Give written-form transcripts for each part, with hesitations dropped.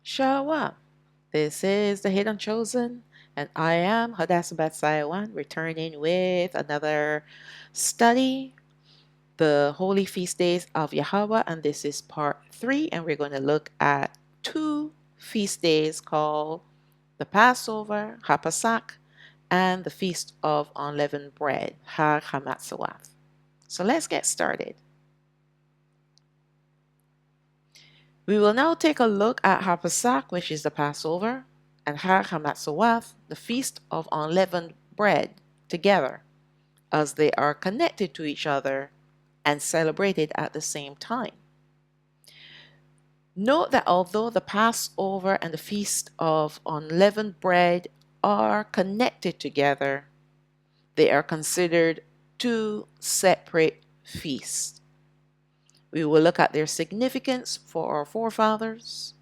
Shalawam. This is the Hidden Chosen, and I am Hadassah Sayawan, returning with another study, the Holy Feast Days of Yahawah, and this is part 3, and we're going to look at two feast days called the Passover, HaPasach, and the Feast of Unleavened Bread, Har HaMatzawaf. So let's get started. We will now take a look at HaPasach, which is the Passover, and Har HaMatzawaf, the Feast of Unleavened Bread, together, as they are connected to each other and celebrated at the same time. Note that although the Passover and the Feast of Unleavened Bread are connected together, they are considered two separate feasts. We will look at their significance for our forefathers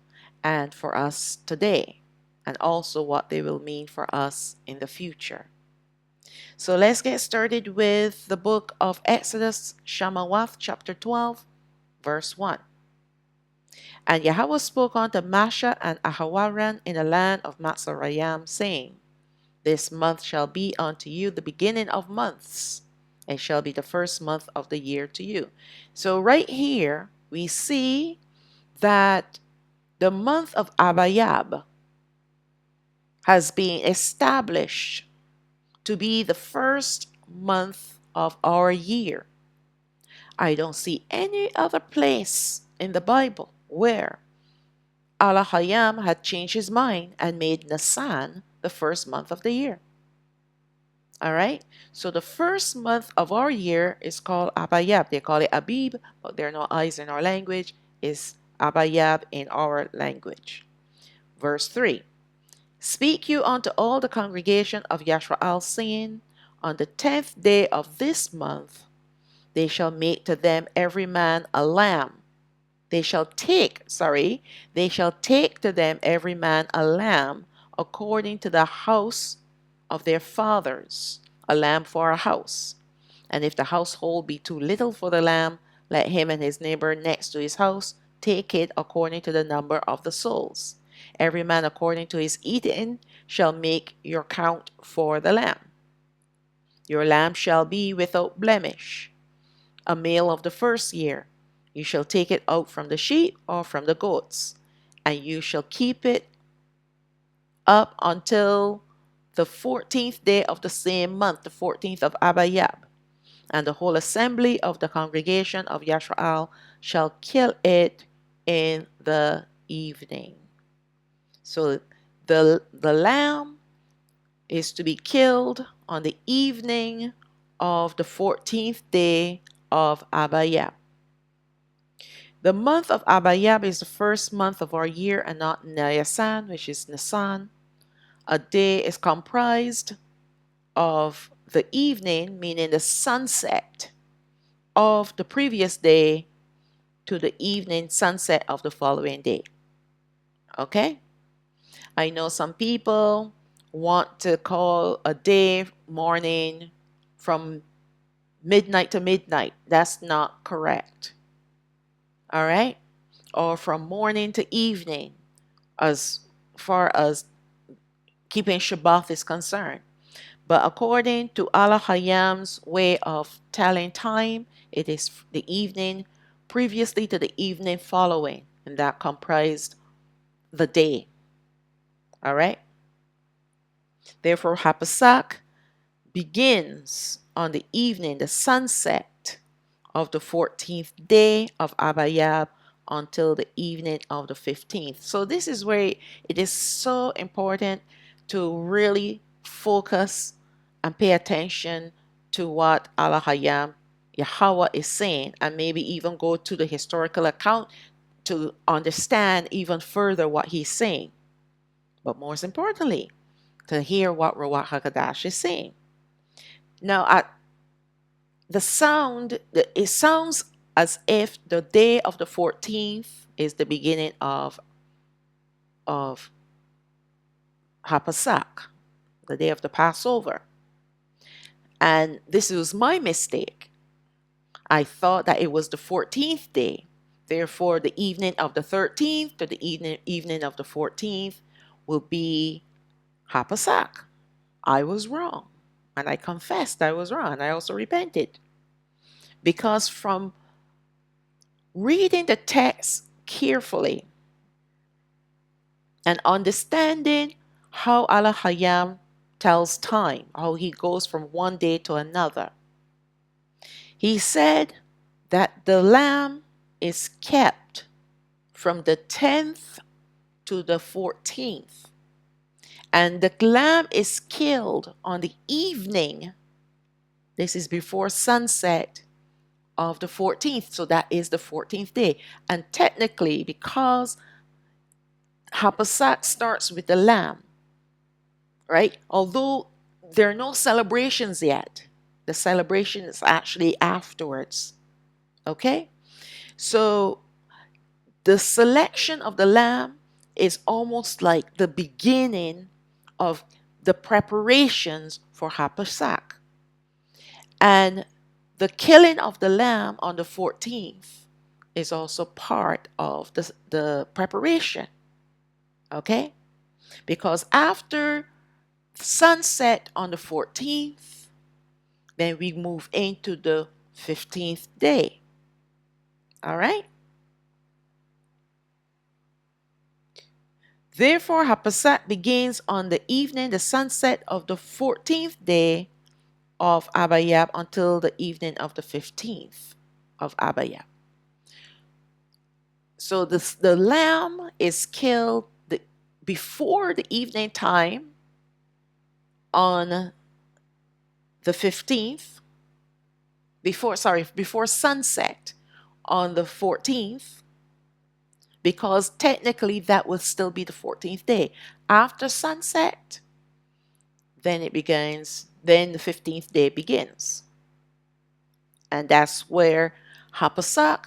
and for us today, and also what they will mean for us in the future. So let's get started with the book of Exodus, Shalawam, chapter 12, verse 1. And Yahawah spoke unto Masha and Ahawaran in the land of Matzarayam, saying, This month shall be unto you the beginning of months, and shall be the first month of the year to you. So right here, we see that the month of Abayab has been established to be the first month of our year. I don't see any other place in the Bible where Alahayam had changed his mind and made Nisan the first month of the year. All right, so the first month of our year is called Abayab. They call it Abib, but there are no I's in our language. It's Abayab in our language. Verse 3. Speak you unto all the congregation of Yashrael, saying, On the 10th day of this month they shall make to them every man a lamb. They shall take to them every man a lamb according to the house of their fathers, a lamb for a house. And if the household be too little for the lamb, let him and his neighbor next to his house take it according to the number of the souls. Every man according to his eating shall make your count for the lamb. Your lamb shall be without blemish, a male of the first year. You shall take it out from the sheep or from the goats, and you shall keep it up until the 14th day of the same month, the 14th of Abayab. And the whole assembly of the congregation of Yashrael shall kill it in the evening. So the lamb is to be killed on the evening of the 14th day of Abayab. The month of Abayab is the first month of our year and not Nisan, which is Nisan. A day is comprised of the evening, meaning the sunset of the previous day to the evening sunset of the following day. Okay? I know some people want to call a day morning from midnight to midnight. That's not correct. All right? Or from morning to evening, as far as keeping Shabbat is concerned. But according to Alahayam's way of telling time, it is the evening previously to the evening following, and that comprised the day. All right? Therefore, Hapasach begins on the evening, the sunset of the 14th day of Abayab until the evening of the 15th. So this is where it is so important to really focus and pay attention to what Alahayam Yahawah is saying, and maybe even go to the historical account to understand even further what he's saying. But most importantly, to hear what Ruach HaKodesh is saying. Now, it sounds as if the day of the 14th is the beginning of Hapasach, the day of the Passover. And this was my mistake. I thought that it was the 14th day, Therefore, the evening of the 13th to the evening of the 14th will be Hapasak. I was wrong. And I confessed I was wrong. I also repented. Because from reading the text carefully and understanding how Alahayam tells time, how he goes from one day to another, he said that the lamb is kept from the 10th to the 14th. And the lamb is killed on the evening. This is before sunset of the 14th. So that is the 14th day. And technically, because Hapasak starts with the lamb, right? Although there are no celebrations yet, the celebration is actually afterwards. Okay? So the selection of the lamb is almost like the beginning of the preparations for Hapasak. And the killing of the lamb on the 14th is also part of the preparation. Okay? Because after sunset on the 14th, then we move into the 15th day. All right? Therefore, Hapasak begins on the evening, the sunset of the 14th day of Abayab until the evening of the 15th of Abayab. So the lamb is killed before the evening time on the 15th, before sunset on the 14th, because technically that will still be the 14th day. After sunset, then the 15th day begins. And that's where Hapasak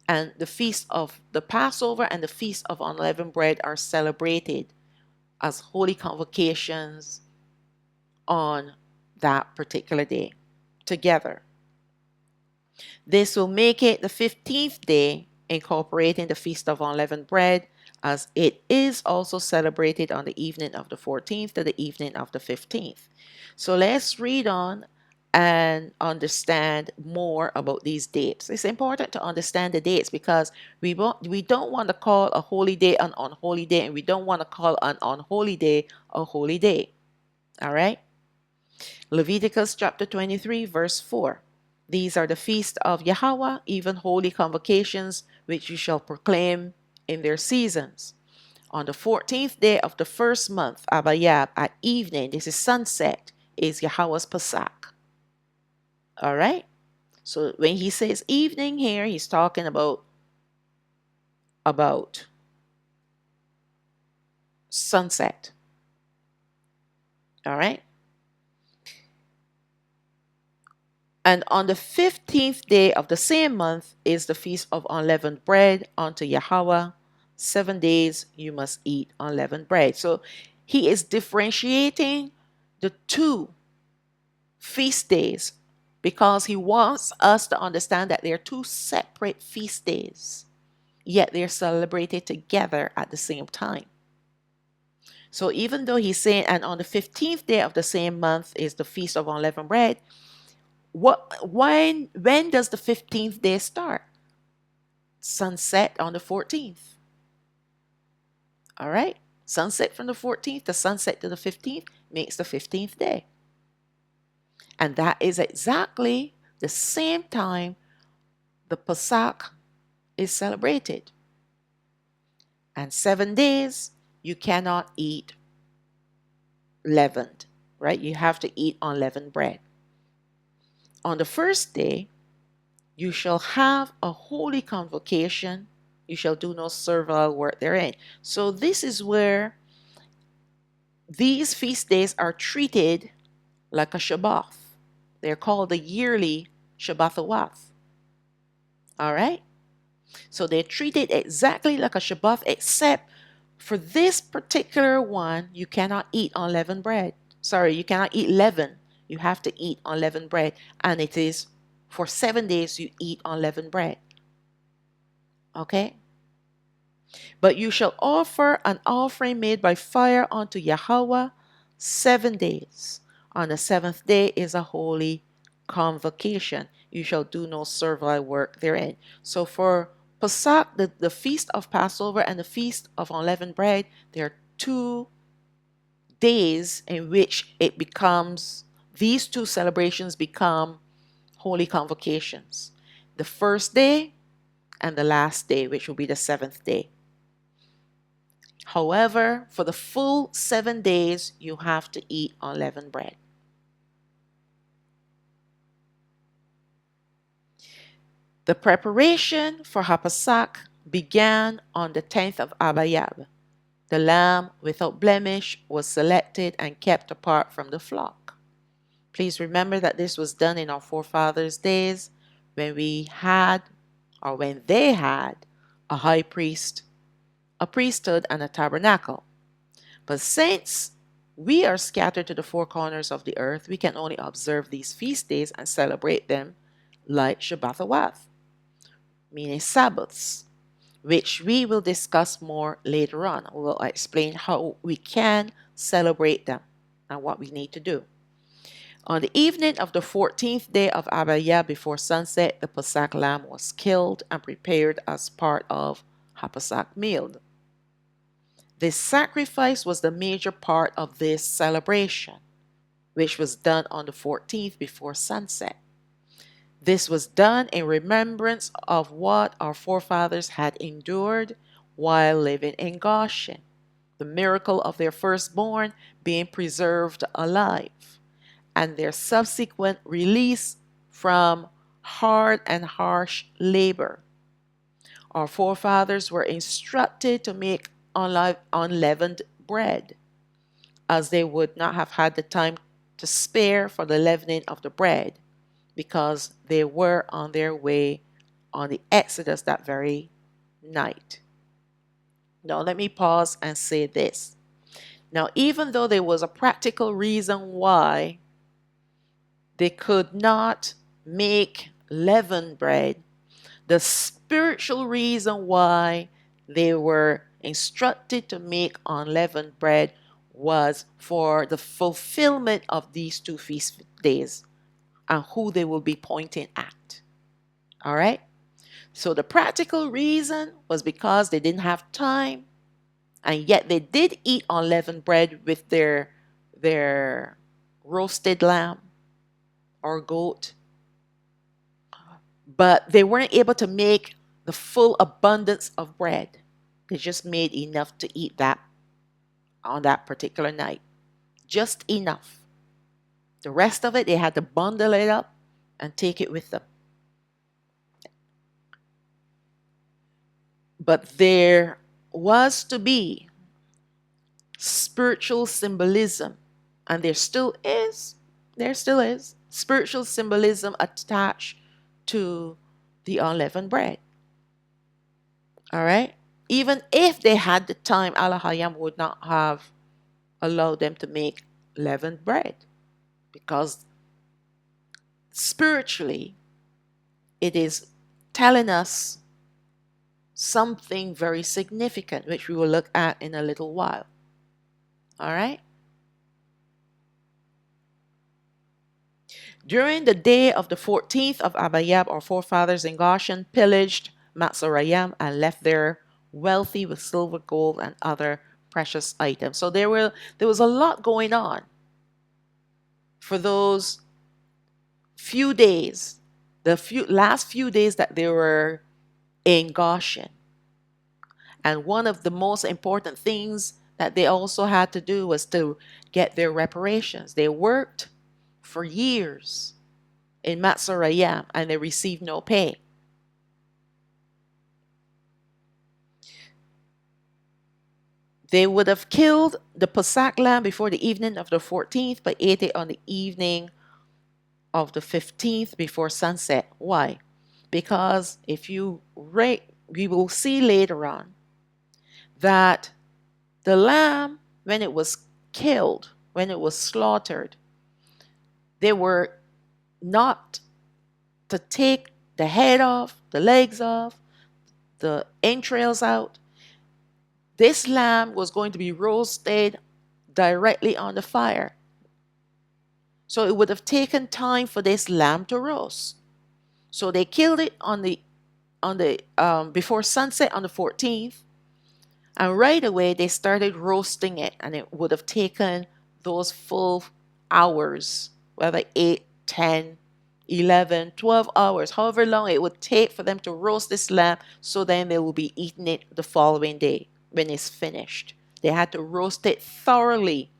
and the feast of the Passover and the feast of unleavened bread are celebrated as holy convocations on that particular day together. This will make it the 15th day, incorporating the feast of unleavened bread, as it is also celebrated on the evening of the 14th to the evening of the 15th. So let's read on and understand more about these dates. It's important to understand the dates because we don't want to call a holy day an unholy day, and we don't want to call an unholy day a holy day. All right? Leviticus chapter 23, verse 4. These are the feasts of Yahawah, even holy convocations, which you shall proclaim in their seasons. On the 14th day of the first month, Abayab, at evening, this is sunset, is Yahawah's Pasach. All right? So when he says evening here, he's talking about sunset. All right? And on the 15th day of the same month is the feast of unleavened bread unto Yahawah. 7 days you must eat unleavened bread. So he is differentiating the two feast days because he wants us to understand that they're two separate feast days, yet they're celebrated together at the same time. So even though he's saying, and on the 15th day of the same month is the feast of unleavened bread, when does the 15th day start? Sunset on the 14th. All right? Sunset from the 14th to sunset to the 15th makes the 15th day. And that is exactly the same time the Pasach is celebrated. And 7 days you cannot eat leavened, right? You have to eat unleavened bread. On the first day, you shall have a holy convocation. You shall do no servile work therein. So this is where these feast days are treated like a Shabbat. They're called the yearly Shabbathawath. All right? So they're treated exactly like a Shabbat, except for this particular one, you cannot eat unleavened bread. Sorry, you cannot eat leaven. You have to eat unleavened bread. And it is for 7 days you eat unleavened bread. Okay? But you shall offer an offering made by fire unto Yahawah 7 days. On the seventh day is a holy convocation. You shall do no servile work therein. So for Pesach, the feast of Passover and the feast of unleavened bread, there are 2 days in which it becomes, these two celebrations become holy convocations. The first day and the last day, which will be the seventh day. However, for the full 7 days, you have to eat unleavened bread. The preparation for HaPasach began on the 10th of Abayab. The lamb without blemish was selected and kept apart from the flock. Please remember that this was done in our forefathers' days when when they had a high priest, a priesthood, and a tabernacle. But since we are scattered to the four corners of the earth, we can only observe these feast days and celebrate them like Shabbat, meaning Sabbaths, which we will discuss more later on. We will explain how we can celebrate them and what we need to do. On the evening of the 14th day of Abayah before sunset, the Pesach lamb was killed and prepared as part of HaPasach meal. This sacrifice was the major part of this celebration, which was done on the 14th before sunset. This was done in remembrance of what our forefathers had endured while living in Goshen, the miracle of their firstborn being preserved alive, and their subsequent release from hard and harsh labor. Our forefathers were instructed to make unleavened bread, as they would not have had the time to spare for the leavening of the bread, because they were on their way on the Exodus that very night. Now, let me pause and say this. Now, even though there was a practical reason why they could not make leavened bread, the spiritual reason why they were instructed to make unleavened bread was for the fulfillment of these 2 feast days and who they will be pointing at. All right? So the practical reason was because they didn't have time, and yet they did eat unleavened bread with their roasted lamb or goat, but they weren't able to make the full abundance of bread. They just made enough to eat that on that particular night. Just enough. The rest of it, they had to bundle it up and take it with them. But there was to be spiritual symbolism, and there still is spiritual symbolism attached to the unleavened bread. All right? Even if they had the time, Alahayam would not have allowed them to make leavened bread, because spiritually it is telling us something very significant, which we will look at in a little while. All right? During the day of the 14th of Abayab, our forefathers in Goshen pillaged Matzorayim and left there wealthy with silver, gold, and other precious items. So there was a lot going on for those few days, the last few days that they were in Goshen. And one of the most important things that they also had to do was to get their reparations. They worked for years in Matzorayim and they received no pay. They would have killed the Pesach lamb before the evening of the 14th, but ate it on the evening of the 15th before sunset. Why? Because if you read, we will see later on that the lamb, when it was killed, when it was slaughtered, they were not to take the head off, the legs off, the entrails out. This lamb was going to be roasted directly on the fire. So it would have taken time for this lamb to roast. So they killed it on the before sunset on the 14th, and right away they started roasting it, and it would have taken those full hours, whether 8, 10, 11, 12 hours, however long it would take for them to roast this lamb, so then they will be eating it the following day when it's finished. They had to roast it thoroughly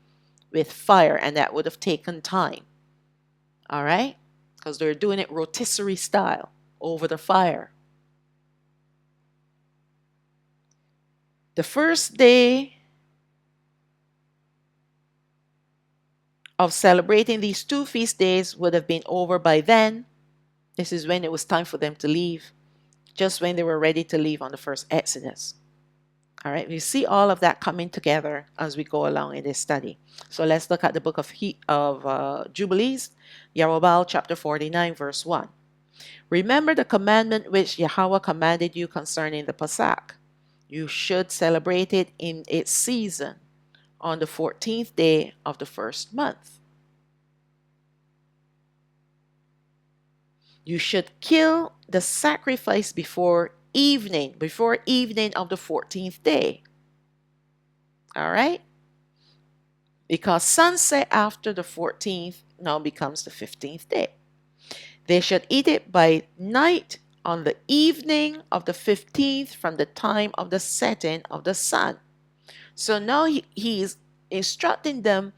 with fire, and that would have taken time. All right? Because they're doing it rotisserie style over the fire. The first day of celebrating these two feast days would have been over by then. This is when it was time for them to leave, just when they were ready to leave on the first Exodus. All right, we see all of that coming together as we go along in this study. So let's look at the book of Jubilees, Yahawah chapter 49, verse 1. Remember the commandment which Yahawah commanded you concerning the Passover. You should celebrate it in its season on the 14th day of the first month. You should kill the sacrifice before evening of the 14th day. All right? Because sunset after the 14th now becomes the 15th day. They should eat it by night on the evening of the 15th from the time of the setting of the sun. So now he is instructing them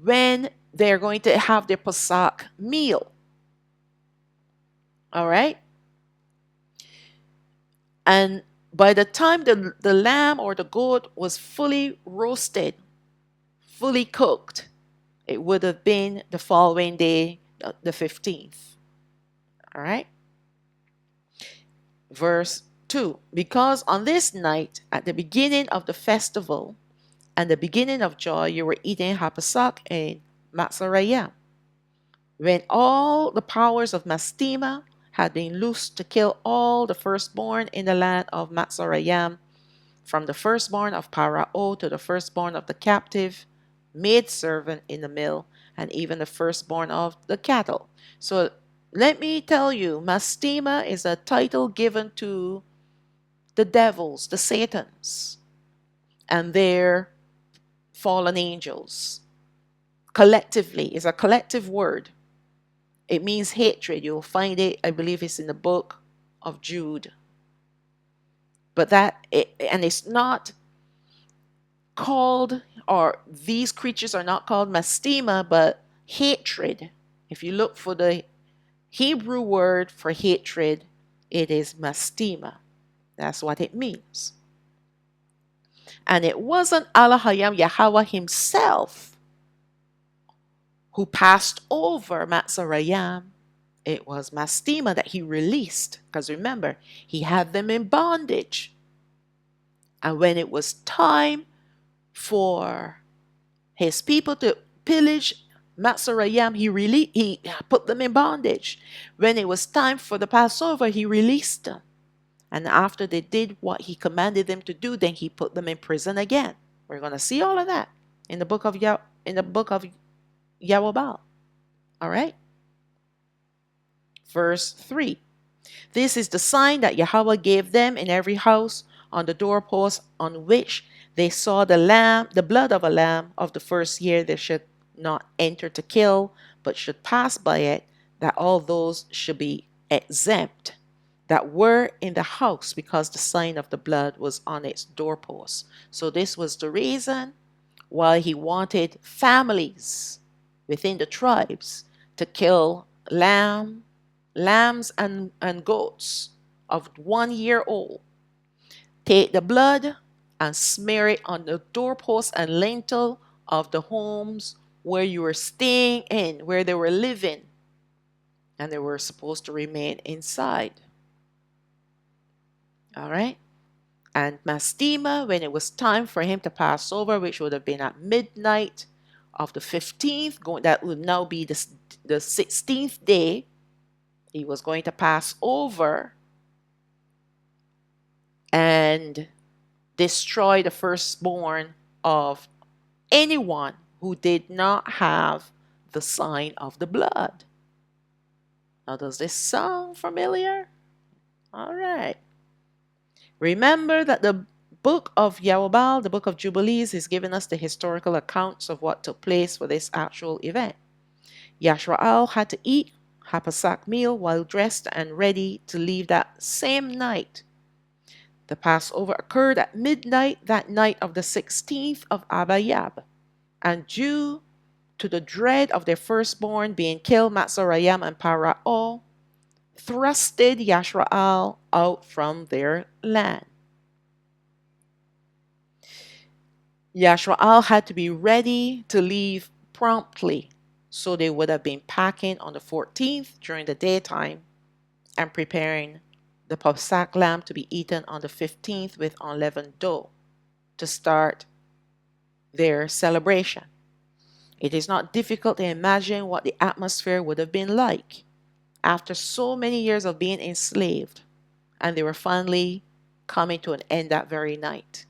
when they're going to have their Passover meal. All right? And by the time the lamb or the goat was fully roasted, fully cooked, it would have been the following day, the 15th. All right? Verse 2. Because on this night, at the beginning of the festival and the beginning of joy, you were eating hapasak and matzorayim. When all the powers of Mastema had been loosed to kill all the firstborn in the land of Matzorayim, from the firstborn of Parao to the firstborn of the captive maidservant in the mill, and even the firstborn of the cattle. So let me tell you, Mastema is a title given to the devils, the Satans, and their fallen angels. Collectively, is a collective word. It means hatred. You'll find it, I believe it's in the book of Jude. But it's not called, or these creatures are not called Mastema, but hatred. If you look for the Hebrew word for hatred, it is Mastema. That's what it means. And it wasn't Alahayam Yahawah himself who passed over Matzorayim. It was Mastema that he released. Because remember, he had them in bondage. And when it was time for his people to pillage Matzorayim, he put them in bondage. When it was time for the Passover, he released them. And after they did what he commanded them to do, then he put them in prison again. We're going to see all of that in the book of Yahawah. All right? Verse 3. This is the sign that Yahawah gave them in every house on the doorpost on which they saw the blood of a lamb of the first year. They should not enter to kill, but should pass by it, that all those should be exempt that were in the house, because the sign of the blood was on its doorpost. So this was the reason why he wanted families within the tribes to kill lambs and goats of 1 year old. Take the blood and smear it on the doorpost and lintel of the homes where you were staying in, where they were living, and they were supposed to remain inside. All right? And Mastema, when it was time for him to pass over, which would have been at midnight of the 15th, that would now be the 16th day, he was going to pass over and destroy the firstborn of anyone who did not have the sign of the blood. Now, does this sound familiar? All right. Remember that the book of Yahawah, the book of Jubilees, is giving us the historical accounts of what took place for this actual event. Yashraal had to eat Hapasak meal while dressed and ready to leave that same night. The Passover occurred at midnight that night of the 16th of Abayab, and due to the dread of their firstborn being killed, Matzorayam and Parao thrusted Yashraal out from their land. Yashraal had to be ready to leave promptly, so they would have been packing on the 14th during the daytime and preparing the Pesach lamb to be eaten on the 15th with unleavened dough to start their celebration. It is not difficult to imagine what the atmosphere would have been like after so many years of being enslaved, and they were finally coming to an end that very night.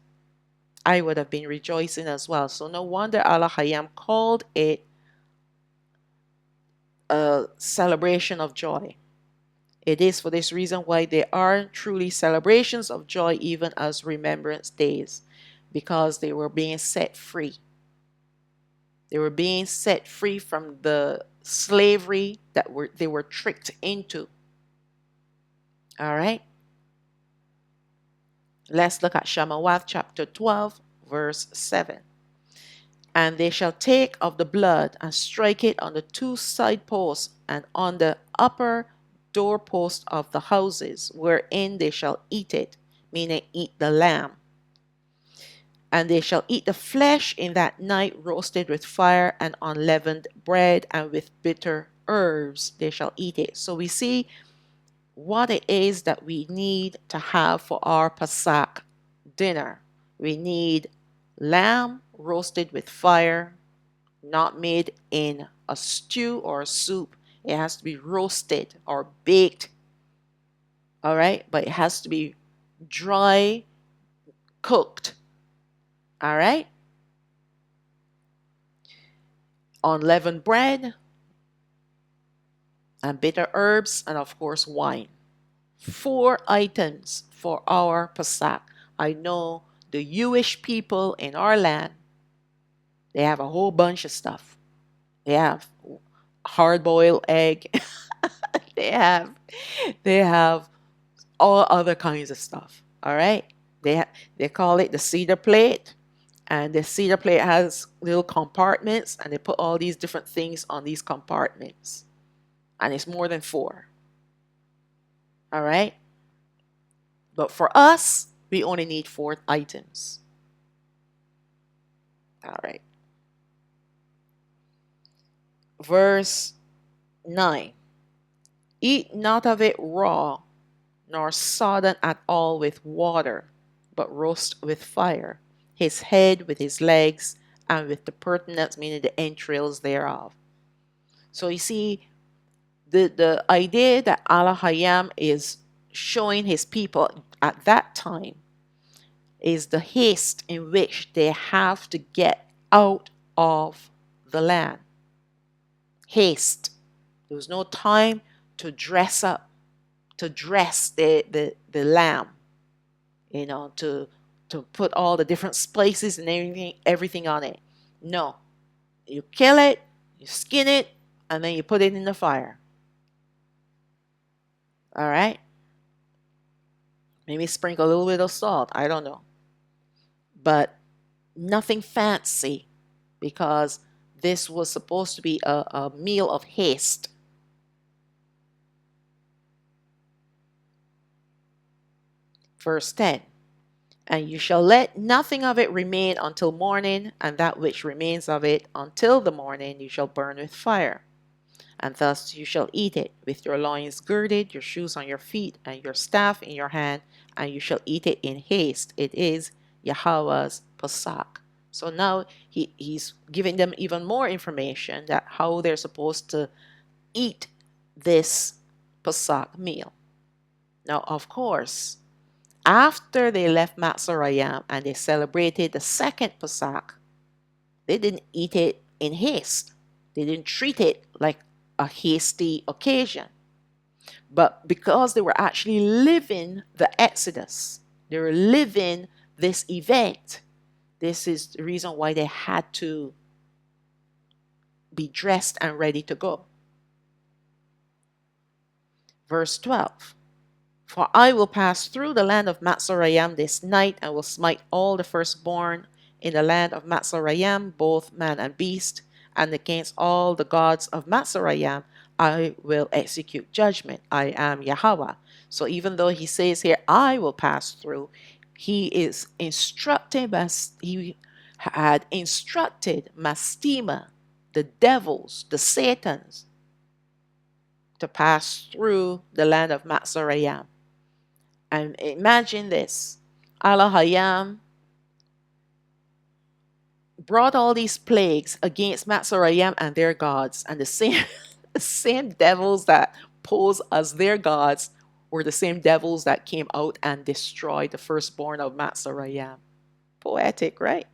I would have been rejoicing as well. So no wonder Alahayam called it a celebration of joy. It is for this reason why they are truly celebrations of joy, even as remembrance days, because they were being set free. They were being set free from the slavery that they were tricked into. All right. Let's look at Shalawam chapter 12, verse 7. And they shall take of the blood and strike it on the two side posts and on the upper doorpost of the houses, wherein they shall eat it, meaning eat the lamb. And they shall eat the flesh in that night, roasted with fire and unleavened bread, and with bitter herbs they shall eat it. So we see what it is that we need to have for our Pesach dinner. We need lamb roasted with fire, not made in a stew or a soup. It has to be roasted or baked. All right, but it has to be dry cooked. All right, unleavened bread and bitter herbs, and of course wine. 4 items for our Pesach. I know the Jewish people in our land, they have a whole bunch of stuff. They have hard-boiled egg. they have they have all other kinds of stuff. All right. They call it the cedar plate, and the cedar plate has little compartments, and they put all these different things on these compartments, and it's more than 4. All right. But for us, we only need 4 items. All right. Verse 9. Eat not of it raw, nor sodden at all with water, but roast with fire, his head with his legs, and with the purtenance, meaning the entrails thereof. So you see, the idea that Alahayam is showing his people at that time is the haste in which they have to get out of the land. Haste. There was no time to dress up, to dress the lamb, to put all the different spices and everything on it. No. You kill it, you skin it, and then you put it in the fire. All right? Maybe sprinkle a little bit of salt. I don't know. But nothing fancy, because this was supposed to be a meal of haste. Verse 10. And you shall let nothing of it remain until morning, and that which remains of it until the morning you shall burn with fire. And thus you shall eat it, with your loins girded, your shoes on your feet, and your staff in your hand, and you shall eat it in haste. It is Yahawah's Pesach. So now he's giving them even more information that how they're supposed to eat this Pesach meal. Now, of course, After they left Matzorayim and they celebrated the second Pesach, they didn't eat it in haste. They didn't treat it like a hasty occasion. But because they were actually living the Exodus, they were living this event, this is the reason why they had to be dressed and ready to go. Verse 12. For I will pass through the land of Matzorayim this night, and will smite all the firstborn in the land of Matzorayim, both man and beast, and against all the gods of Matzorayim I will execute judgment. I am Yahawah. So even though he says here, I will pass through, he is instructing, he had instructed Mastema, the devils, the Satans, to pass through the land of Matzorayim. And imagine this. Alahayam brought all these plagues against Matzorayim and their gods. And the same devils that pose as their gods were the same devils that came out and destroyed the firstborn of Matzorayim. Poetic, right?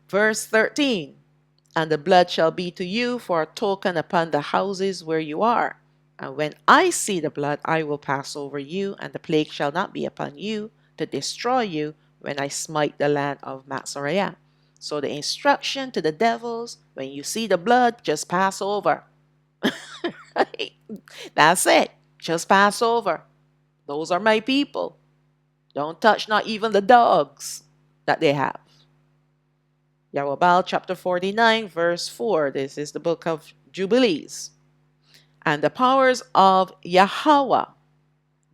Verse 13. And the blood shall be to you for a token upon the houses where you are. And when I see the blood, I will pass over you, and the plague shall not be upon you to destroy you when I smite the land of Matzorayim. So the instruction to the devils, when you see the blood, just pass over. That's it. Just pass over. Those are my people. Don't touch not even the dogs that they have. Yahweh chapter 49, verse 4. This is the book of Jubilees. And the powers of Yahawah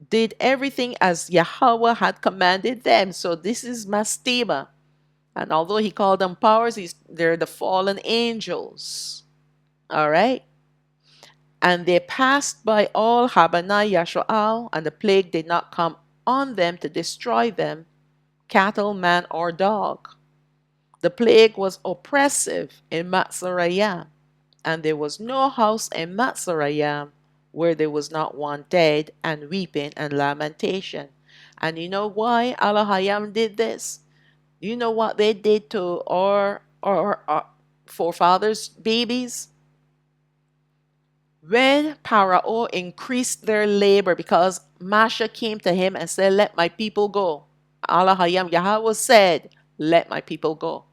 did everything as Yahawah had commanded them. So this is Mastema. And although he called them powers, they're the fallen angels. All right? And they passed by all Habanai Yashoal, and the plague did not come on them to destroy them, cattle, man, or dog. The plague was oppressive in Matzorayim, and there was no house in Matzorayim where there was not one dead, and weeping and lamentation. And you know why Alahayam did this? You know what they did to our forefathers' babies? When Pharaoh increased their labor, because Masha came to him and said, let my people go. Alahayam Yahawah said, let my people go.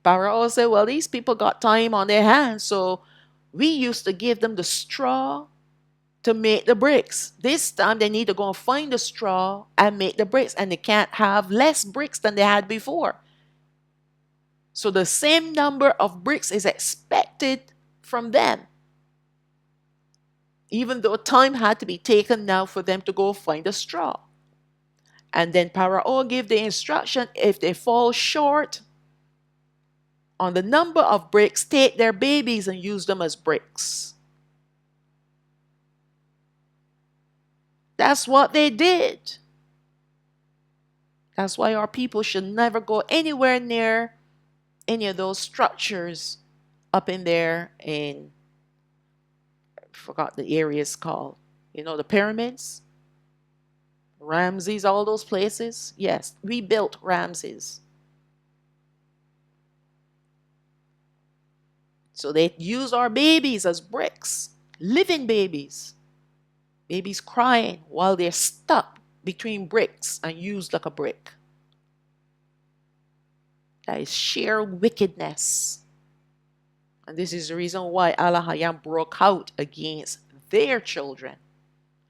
Pharaoh said, well, these people got time on their hands, so we used to give them the straw to make the bricks. This time they need to go and find the straw and make the bricks, and they can't have less bricks than they had before. So the same number of bricks is expected from them, even though time had to be taken now for them to go find the straw. And then Pharaoh gave the instruction, if they fall short on the number of bricks, take their babies and use them as bricks. That's what they did. That's why our people should never go anywhere near any of those structures up in there in, I forgot the area it's called. You know, the pyramids, Ramses, all those places. Yes, we built Ramses. So they use our babies as bricks, living babies. Babies crying while they're stuck between bricks and used like a brick. That is sheer wickedness. And this is the reason why Alahayam broke out against their children.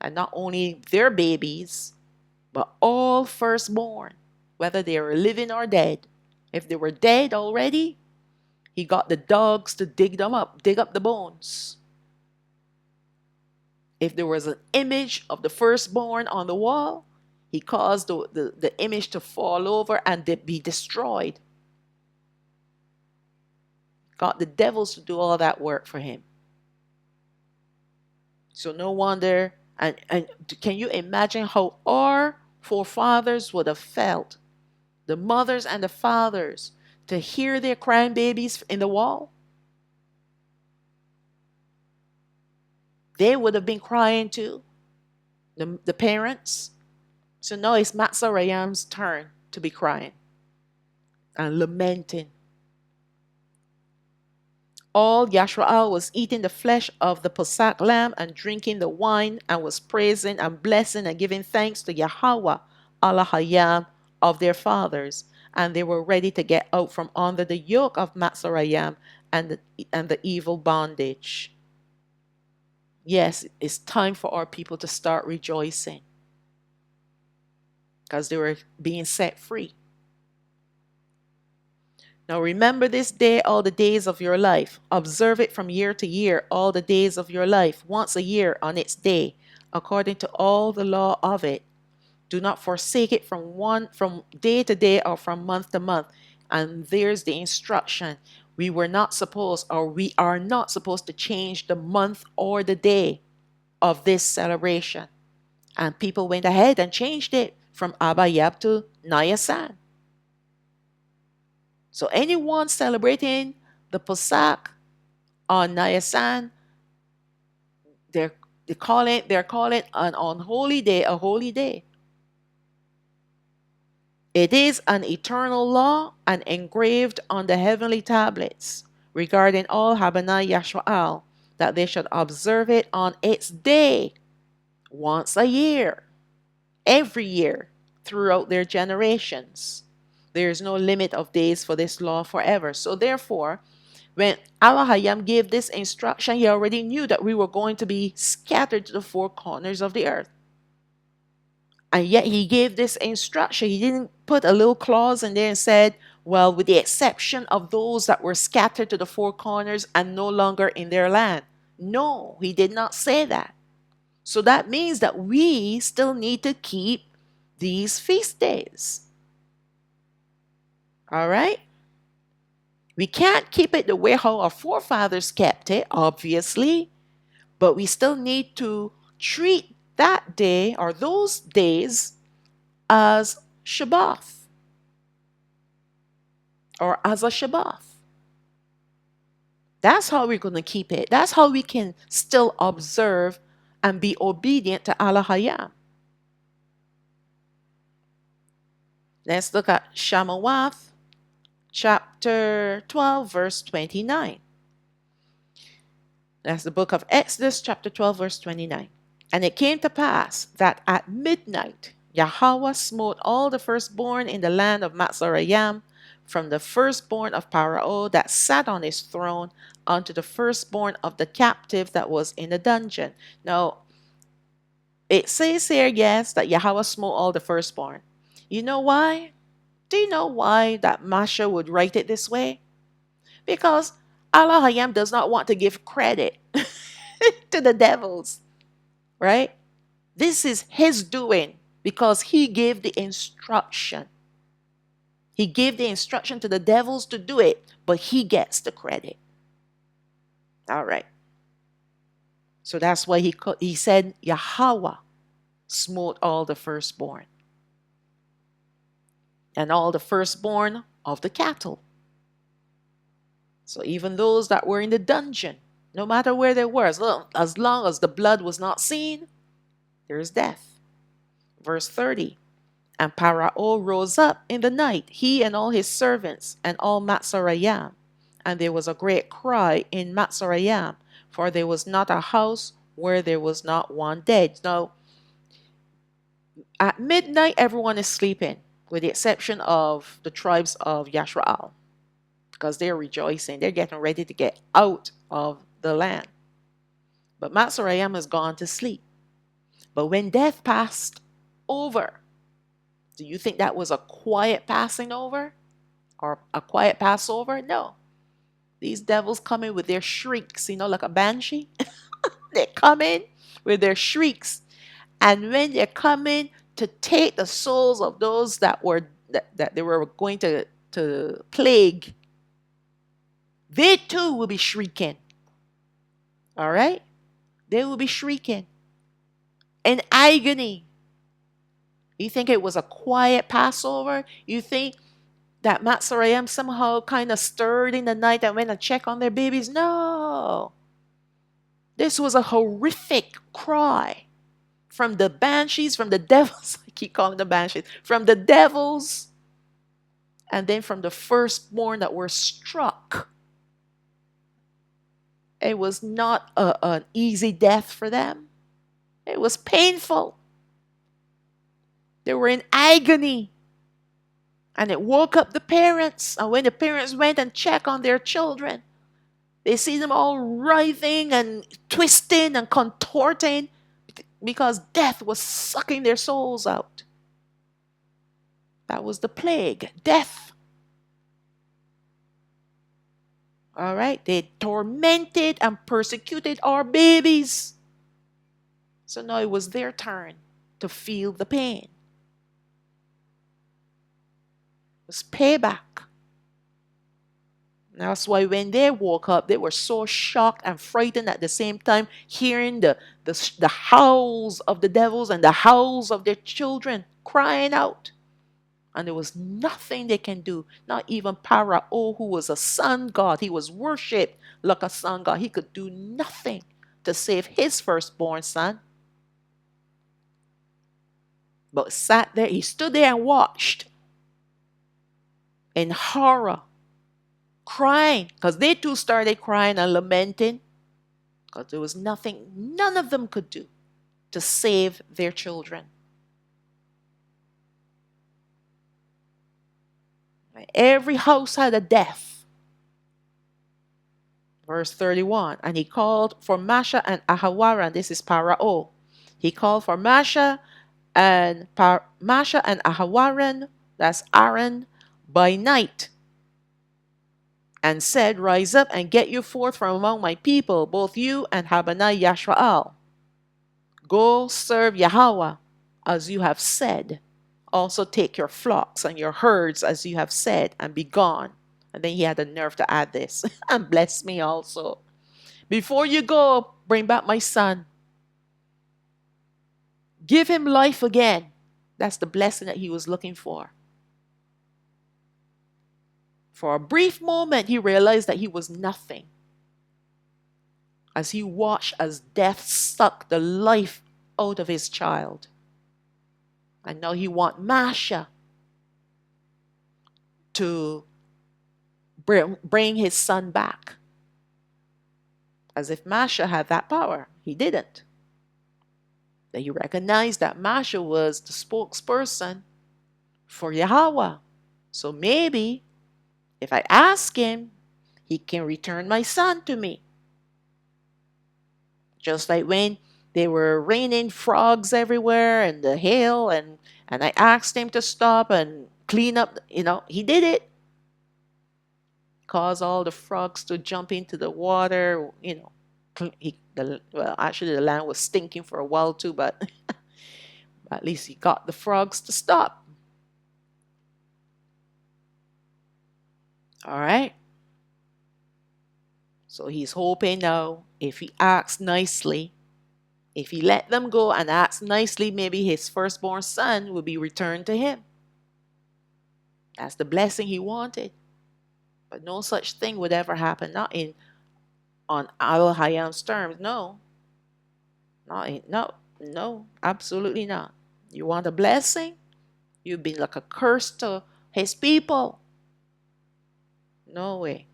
And not only their babies, but all firstborn, whether they were living or dead. If they were dead already, he got the dogs to dig them up, dig up the bones. If there was an image of the firstborn on the wall, he caused the image to fall over and be destroyed. Got the devils to do all that work for him. So no wonder, and can you imagine how our forefathers would have felt, the mothers and the fathers, to hear their crying babies in the wall? They would have been crying too, the parents. So now it's Matzorayam's turn to be crying and lamenting. All Yashrael was eating the flesh of the Pesach lamb and drinking the wine and was praising and blessing and giving thanks to Yahawah, Alahayam of their fathers. And they were ready to get out from under the yoke of Matzorayam and the evil bondage. Yes, it's time for our people to start rejoicing because they were being set free. Now remember this day all the days of your life. Observe it from year to year, all the days of your life, once a year on its day, according to all the law of it. Do not forsake it from day to day or from month to month. And there's the instruction. We are not supposed to change the month or the day of this celebration. And people went ahead and changed it from Abba Yab to Nayasan. So anyone celebrating the Pesach on Nayasan, they're calling an unholy day a holy day. It is an eternal law and engraved on the heavenly tablets regarding all Habanah Yashwa'al that they should observe it on its day once a year, every year throughout their generations. There is no limit of days for this law forever. So therefore, when Alahayam gave this instruction, he already knew that we were going to be scattered to the four corners of the earth. And yet he gave this instruction. He didn't put a little clause in there and said, well, with the exception of those that were scattered to the four corners and no longer in their land. No, he did not say that. So that means that we still need to keep these feast days. All right? We can't keep it the way how our forefathers kept it, obviously, but we still need to treat that day or those days as Shabbat or as a Shabbat. That's how we're going to keep it. That's how we can still observe and be obedient to Alahayam. Let's look at Shalawam, chapter 12, verse 29. That's the book of Exodus, chapter 12, verse 29. And it came to pass that at midnight Yahawah smote all the firstborn in the land of Matzorayam, from the firstborn of Pharaoh that sat on his throne unto the firstborn of the captive that was in the dungeon. Now, it says here, yes, that Yahawah smote all the firstborn. You know why? Do you know why that Masha would write it this way? Because Alahayam does not want to give credit to the devils, right? This is his doing because he gave the instruction. He gave the instruction to the devils to do it, but he gets the credit. All right. So that's why he said Yahawah smote all the firstborn and all the firstborn of the cattle. So even those that were in the dungeon, no matter where they were, as long as the blood was not seen, there is death. Verse 30. And Pharaoh rose up in the night, he and all his servants, and all Matzorayam. And there was a great cry in Matzorayam, for there was not a house where there was not one dead. Now, at midnight, everyone is sleeping, with the exception of the tribes of Yashrael, because they're rejoicing. They're getting ready to get out of the land. But Matzorayam has gone to sleep. But when death passed over, do you think that was a quiet passing over or a quiet Passover? No. These devils come in with their shrieks, like a banshee. They come in with their shrieks. And when they're coming to take the souls of those that they were going to plague, they too will be shrieking. All right? They will be shrieking in agony. You think it was a quiet Passover? You think that Matzorayam somehow kind of stirred in the night and went and checked on their babies? No. This was a horrific cry from the banshees, from the devils, I keep calling them banshees, from the devils, and then from the firstborn that were struck. It was not an easy death for them. It was painful. They were in agony. And it woke up the parents. And when the parents went and checked on their children, they see them all writhing and twisting and contorting because death was sucking their souls out. That was the plague, death. All right, they tormented and persecuted our babies. So now it was their turn to feel the pain. It was payback. That's why when they woke up, they were so shocked and frightened at the same time, hearing the howls of the devils and the howls of their children crying out. And there was nothing they can do. Not even Pharaoh, who was a sun god. He was worshipped like a sun god. He could do nothing to save his firstborn son. But sat there, he stood there and watched in horror, crying, because they too started crying and lamenting, because there was nothing none of them could do to save their children. Every house had a death. Verse 31, and he called for Masha and Ahawaran. This is Pharaoh. He called for Masha and Ahawaran, that's Aaron, by night, and said, rise up and get you forth from among my people, both you and Alahayam Yahawah. Go serve Yahawah as you have said. Also take your flocks and your herds as you have said, and be gone. And then he had the nerve to add this, and bless me also. Before you go, bring back my son. Give him life again. That's the blessing that he was looking for. For a brief moment, he realized that he was nothing. As he watched as death sucked the life out of his child. And now he wants Masha to bring his son back. As if Masha had that power. He didn't. That he recognized that Masha was the spokesperson for Yahawah. So maybe if I ask him, he can return my son to me. Just like when they were raining frogs everywhere and the hail, and I asked him to stop and clean up, he did it. Caused all the frogs to jump into the water, actually the land was stinking for a while too, but at least he got the frogs to stop. All right. So he's hoping now, if he acts nicely, if he let them go and acts nicely, maybe his firstborn son will be returned to him. That's the blessing he wanted. But no such thing would ever happen. Not on Alahayam's terms. No. No, absolutely not. You want a blessing? You've been like a curse to his people. No way.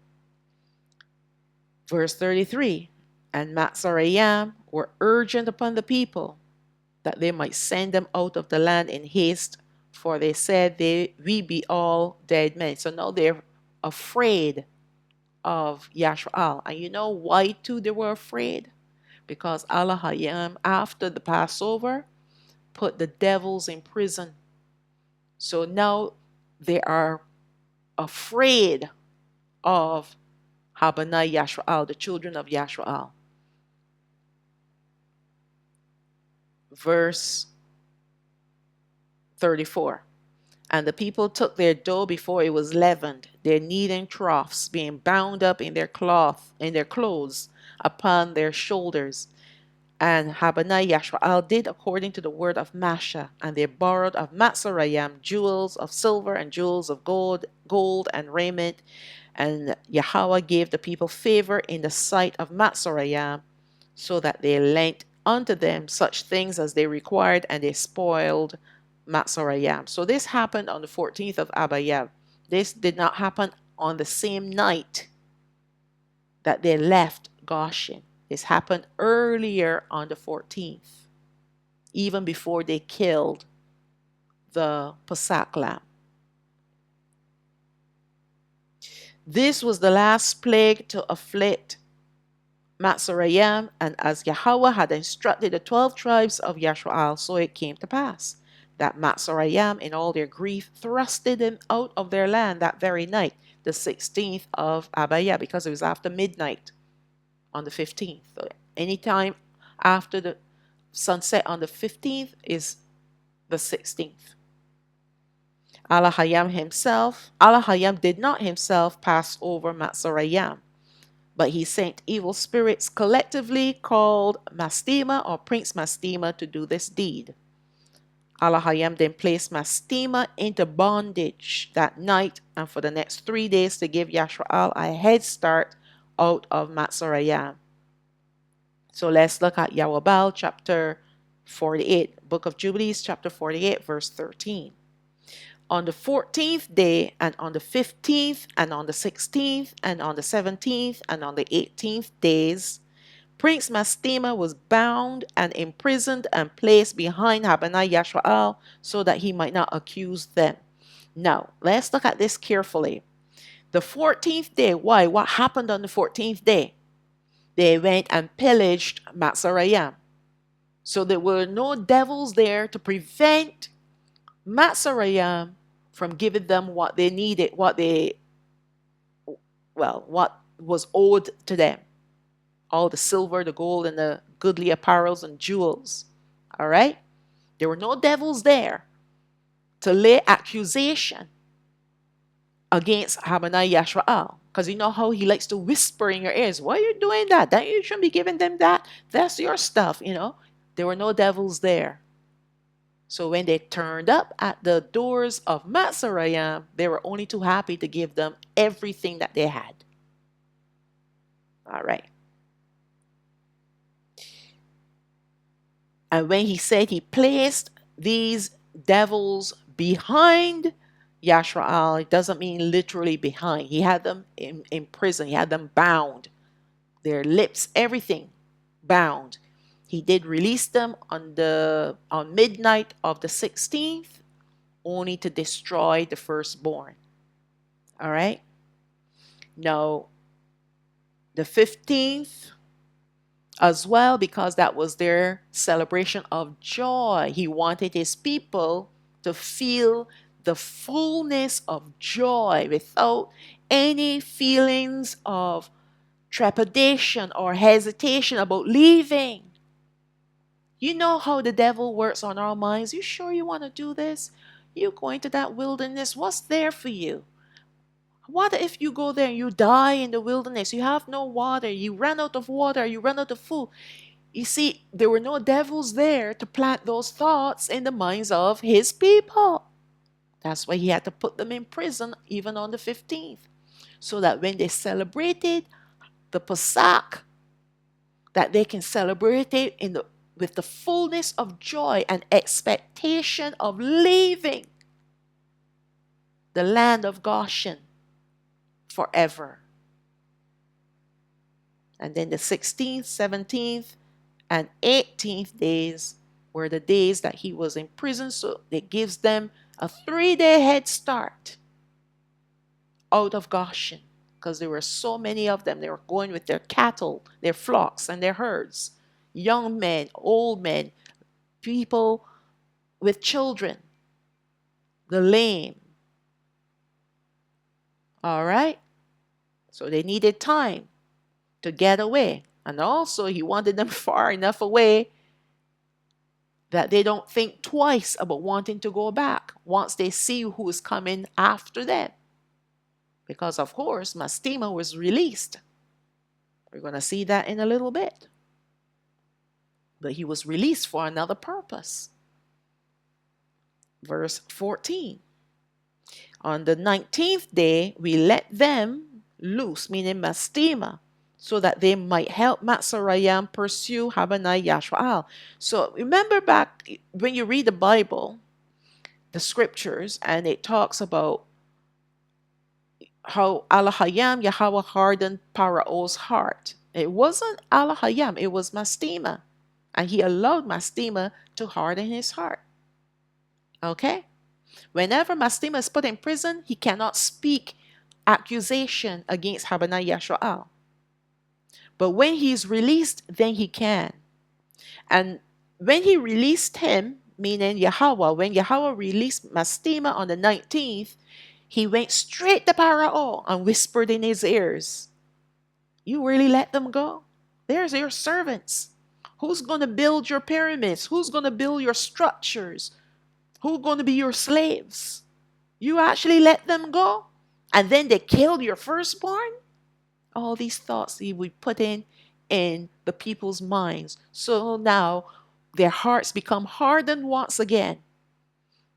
Verse 33, and Matzarayam were urgent upon the people that they might send them out of the land in haste, for they said, we be all dead men. So now they're afraid of Yasha'al. And you know why too they were afraid? Because Alahayam, after the Passover, put the devils in prison. So now they are afraid of Habanai Yasha'al, the children of Yasha'al. Verse 34. And the people took their dough before it was leavened, their kneading troughs being bound up in their clothes upon their shoulders. And Habanai Yasha'al did according to the word of Masha, and they borrowed of Matzarayam jewels of silver and jewels of gold and raiment. And Yahawah gave the people favor in the sight of Matzarayam, so that they lent unto them such things as they required, and they spoiled Matzorayim. So this happened on the 14th of Abayab. This did not happen on the same night that they left Goshen. This happened earlier on the 14th, even before they killed the Pesach lamb. This was the last plague to afflict Matzorayim, and as Yahawah had instructed the 12 tribes of Yashrael, so it came to pass that Matzorayim, in all their grief, thrusted them out of their land that very night, the 16th of Abayah, because it was after midnight on the 15th. So anytime after the sunset on the 15th is the 16th. Alahayam did not himself pass over Matzorayim, but he sent evil spirits collectively called Mastema or Prince Mastema to do this deed. Alahayam then placed Mastema into bondage that night and for the next 3 days to give Yashrael a head start out of Matzorayim. So let's look at Yahweh chapter 48, Book of Jubilees, chapter 48, verse 13. On the 14th day, and on the 15th, and on the 16th, and on the 17th, and on the 18th days, Prince Mastema was bound and imprisoned and placed behind Habanai Yashrael so that he might not accuse them. Now, let's look at this carefully. The 14th day, why? What happened on the 14th day? They went and pillaged Matzorayim. So there were no devils there to prevent Matzorayim from giving them what they needed, what was owed to them. All the silver, the gold, and the goodly apparels and jewels. All right? There were no devils there to lay accusation against Habanai Yashrael. Because you know how he likes to whisper in your ears, why are you doing that? That you shouldn't be giving them that. That's your stuff, you know. There were no devils there. So when they turned up at the doors of Matzorayim, they were only too happy to give them everything that they had. All right. And when he said he placed these devils behind Yashrael, it doesn't mean literally behind. He had them in prison. He had them bound. Their lips, everything bound. He did release them on midnight of the 16th, only to destroy the firstborn. All right. Now, the 15th as well, because that was their celebration of joy. He wanted his people to feel the fullness of joy without any feelings of trepidation or hesitation about leaving. You know how the devil works on our minds. You sure you want to do this? You're going to that wilderness. What's there for you? What if you go there and you die in the wilderness? You have no water. You run out of water. You run out of food. You see, there were no devils there to plant those thoughts in the minds of his people. That's why he had to put them in prison even on the 15th. So that when they celebrated the Pesach, that they can celebrate it with the fullness of joy and expectation of leaving the land of Goshen forever. And then the 16th, 17th, and 18th days were the days that he was in prison. So it gives them a 3-day head start out of Goshen, because there were so many of them. They were going with their cattle, their flocks, and their herds. Young men, old men, people with children, the lame. All right? So they needed time to get away. And also, he wanted them far enough away that they don't think twice about wanting to go back once they see who is coming after them. Because, of course, Mastema was released. We're going to see that in a little bit. But he was released for another purpose. Verse 14. On the 19th day, we let them loose, meaning Mastema, so that they might help Matzorayim pursue Habanai Yashrael. So remember back when you read the Bible, the scriptures, and it talks about how Alahayam Yahawah hardened Pharaoh's heart. It wasn't Alahayam, it was Mastema. And he allowed Mastema to harden his heart. Okay? Whenever Mastema is put in prison, he cannot speak accusation against Habana Yashwa'al. But when he is released, then he can. And when he released him, meaning Yahawah, when Yahawah released Mastema on the 19th, he went straight to Pharaoh and whispered in his ears, "You really let them go? There's your servants. Who's going to build your pyramids? Who's going to build your structures? Who's going to be your slaves? You actually let them go? And then they killed your firstborn?" All these thoughts he would put in the people's minds. So now their hearts become hardened once again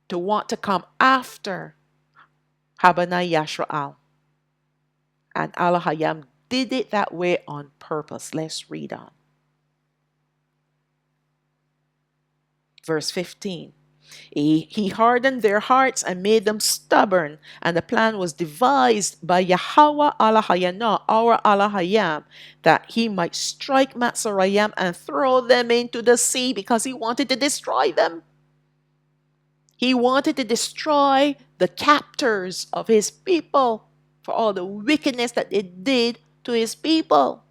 to want to come after Habana Yashwa'al. And Alahayam did it that way on purpose. Let's read on. Verse 15. He hardened their hearts and made them stubborn. And the plan was devised by Yahawah Alahayam, our Alahayam, that he might strike Matzorayam and throw them into the sea, because he wanted to destroy them. He wanted to destroy the captors of his people for all the wickedness that they did to his people.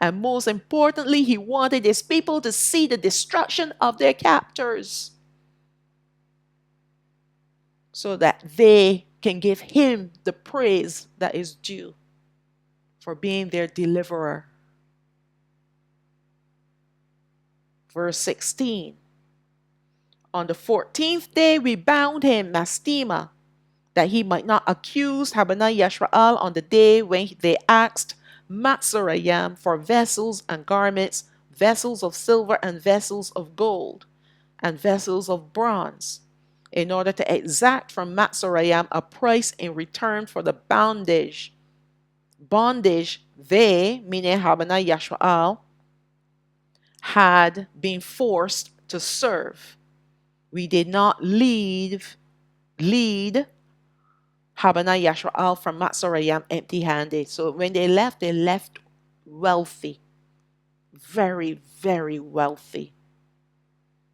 And most importantly, he wanted his people to see the destruction of their captors, so that they can give him the praise that is due for being their deliverer. Verse 16. On the 14th day we bound him, Mastema, that he might not accuse Habana Yashwa'al on the day when they asked Matzorayam for vessels and garments, vessels of silver and vessels of gold, and vessels of bronze, in order to exact from Matzorayam a price in return for the bondage. Bondage, they, meaning Habana Yashwa'al, had been forced to serve. We did not lead Habana Yashwa'al from Matzorayam empty-handed. So when they left wealthy. Very, very wealthy.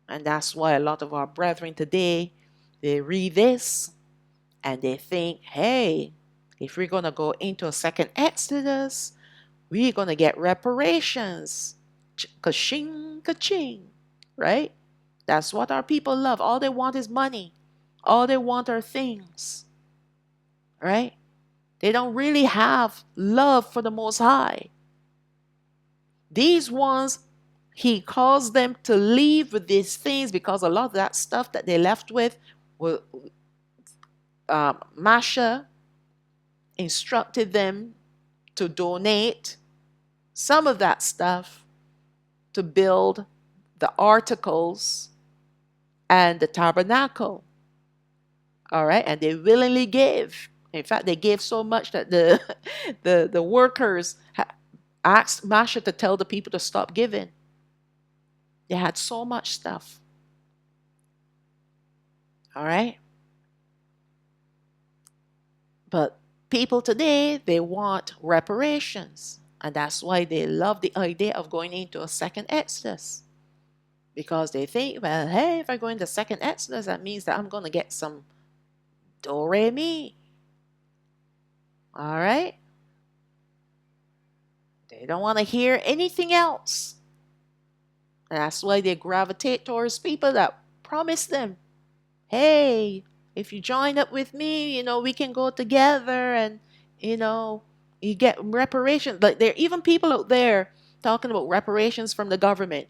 And that's why a lot of our brethren today, they read this and they think, hey, if we're going to go into a second Exodus, we're going to get reparations. Ka-ching, ka-ching, right? That's what our people love. All they want is money. All they want are things, right? They don't really have love for the Most High. These ones, he calls them to leave with these things, because a lot of that stuff that they left with, Masha instructed them to donate some of that stuff to build the articles and the tabernacle. All right, and they willingly gave. In fact, they gave so much that the workers asked Masha to tell the people to stop giving. They had so much stuff. All right. But people today, they want reparations. And that's why they love the idea of going into a second Exodus. Because they think, well, hey, if I go into second Exodus, that means that I'm going to get some do-re-mi. All right. They don't want to hear anything else. And that's why they gravitate towards people that promise them, hey, if you join up with me, we can go together and, you get reparations. Like, there are even people out there talking about reparations from the government.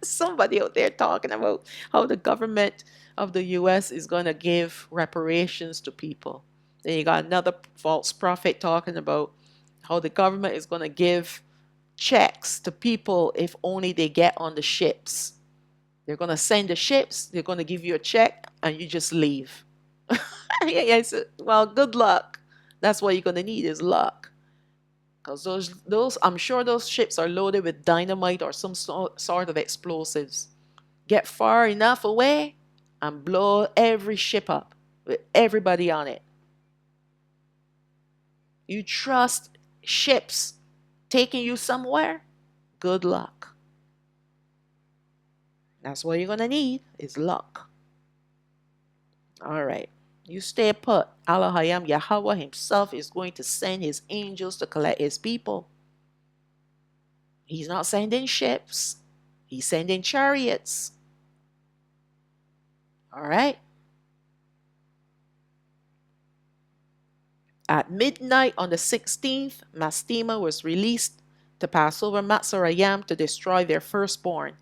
Somebody out there talking about how the government of the U.S. is going to give reparations to people. Then you got another false prophet talking about how the government is going to give checks to people if only they get on the ships. They're going to send the ships, they're going to give you a check, and you just leave. I said, well, good luck. That's what you're going to need is luck. Because those, I'm sure those ships are loaded with dynamite or some sort of explosives. Get far enough away, and blow every ship up with everybody on it. You trust ships taking you somewhere? Good luck. That's what you're going to need is luck. All right. You stay put. Alahayam Yahawah himself is going to send his angels to collect his people. He's not sending ships. He's sending chariots. All right. At midnight on the 16th, Mastema was released to pass over Matzorayam to destroy their firstborn.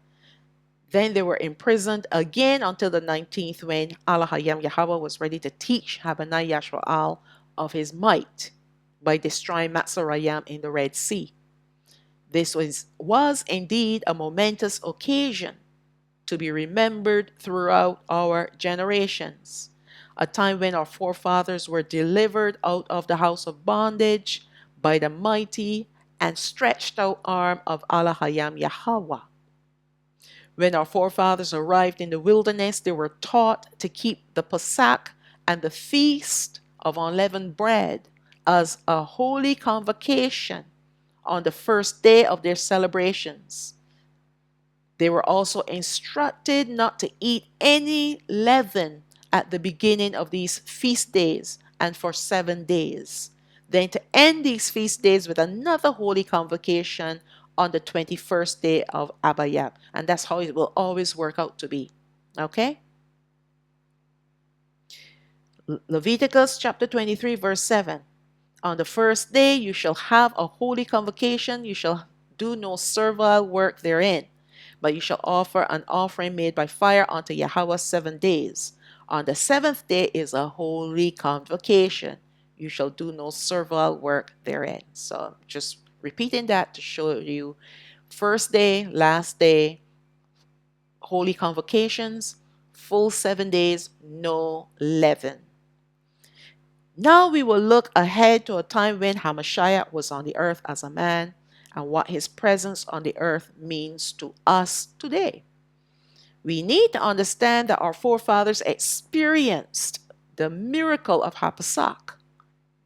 Then they were imprisoned again until the 19th when Alahayam Yahawah was ready to teach Habanai Yashwa'al of his might by destroying Matzorayam in the Red Sea. This was indeed a momentous occasion to be remembered throughout our generations, a time when our forefathers were delivered out of the house of bondage by the mighty and stretched out arm of Alahayam Yahawah. When our forefathers arrived in the wilderness, they were taught to keep the Pesach and the Feast of Unleavened Bread as a holy convocation on the first day of their celebrations. They were also instructed not to eat any leaven at the beginning of these feast days and for 7 days. Then to end these feast days with another holy convocation on the 21st day of Abayab. And that's how it will always work out to be. Okay? Leviticus chapter 23 verse 7. On the first day you shall have a holy convocation. You shall do no servile work therein, but you shall offer an offering made by fire unto Yahweh 7 days. On the 7th day is a holy convocation. You shall do no servile work therein. So just repeating that to show you first day, last day, holy convocations, full 7 days, no leaven. Now we will look ahead to a time when Hamashiach was on the earth as a man and what his presence on the earth means to us today. We need to understand that our forefathers experienced the miracle of HaPasach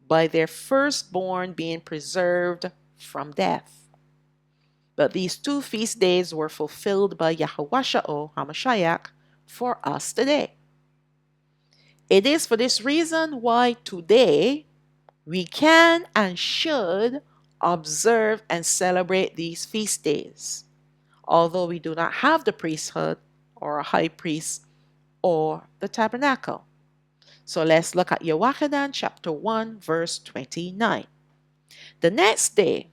by their firstborn being preserved from death. But these 2 feast days were fulfilled by Yahawasha'o HaMashiach for us today. It is for this reason why today we can and should observe and celebrate these feast days, although we do not have the priesthood or a high priest or the tabernacle. So let's look at Yochanan chapter 1 verse 29. The next day,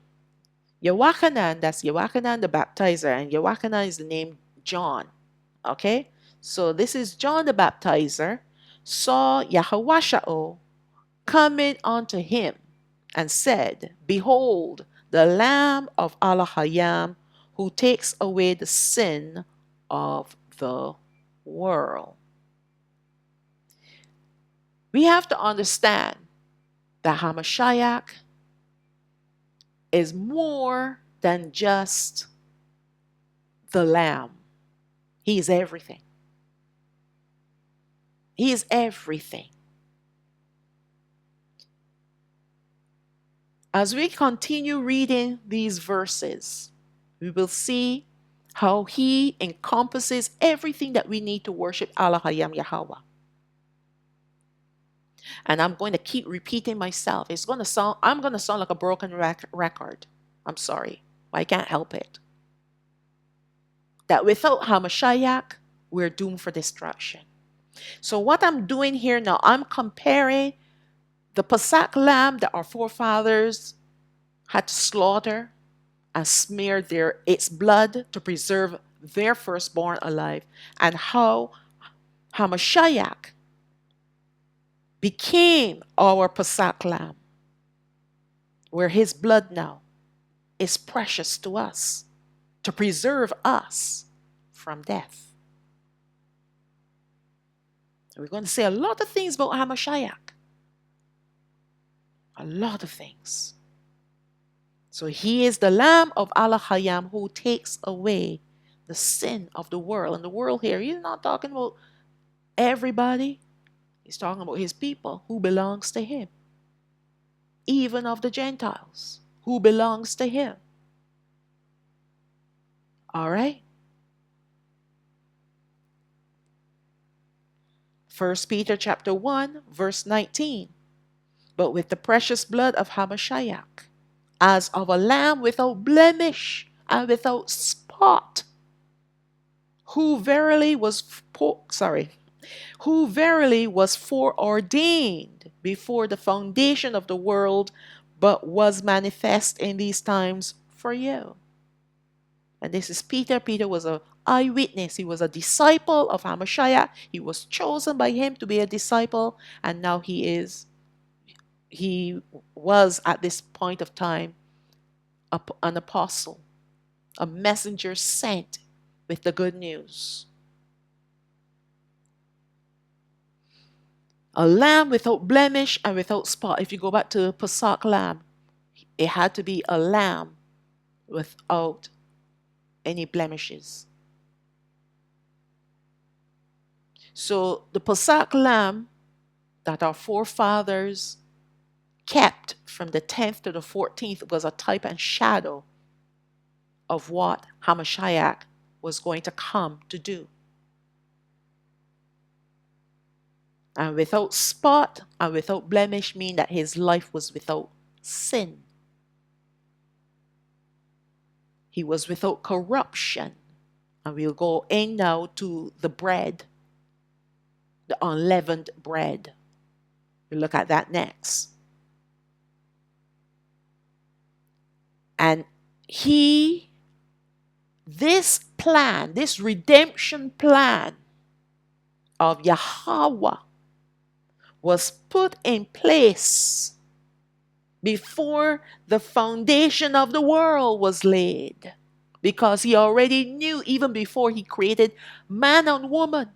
Yochanan, that's Yochanan the baptizer, and Yochanan is the name John. Okay? So this is John the baptizer, saw Yahawasha'o coming unto him and said, Behold, the Lamb of Alahayam who takes away the sin of the world. We have to understand that Hamashiach is more than just the Lamb. He is everything. He is everything. As we continue reading these verses, we will see how he encompasses everything that we need to worship Alahayam Yahawah. And I'm going to keep repeating myself. I'm going to sound like a broken record. I'm sorry. I can't help it. That without Hamashiach, we're doomed for destruction. So what I'm doing here now, I'm comparing the Pesach lamb that our forefathers had to slaughter and smear its blood to preserve their firstborn alive, and how Hamashiach became our Pesach lamb, where his blood now is precious to us to preserve us from death. We're going to say a lot of things about Hamashiach. A lot of things. So he is the Lamb of Alahayam who takes away the sin of the world. And the world here, he's not talking about Everybody, he's talking about his people who belongs to him, even of the Gentiles who belongs to him. All right. 1 Peter chapter 1, verse 19. But with the precious blood of Hamashiach, as of a lamb without blemish and without spot, who verily was foreordained before the foundation of the world, but was manifest in these times for you. And this is Peter. Peter was an eyewitness. He was a disciple of Hamashiach. He was chosen by him to be a disciple, and now he was at this point of time an apostle, a messenger sent with the good news. A lamb without blemish and without spot. If you go back to Pesach lamb, it had to be a lamb without any blemishes. So the Pesach lamb that our forefathers kept from the 10th to the 14th was a type and shadow of what Hamashiach was going to come to do. And without spot and without blemish mean that his life was without sin. He was without corruption. And we'll go in now to the bread, the unleavened bread. We'll look at that next. And this plan, this redemption plan of Yahawah was put in place before the foundation of the world was laid. Because he already knew, even before he created man and woman,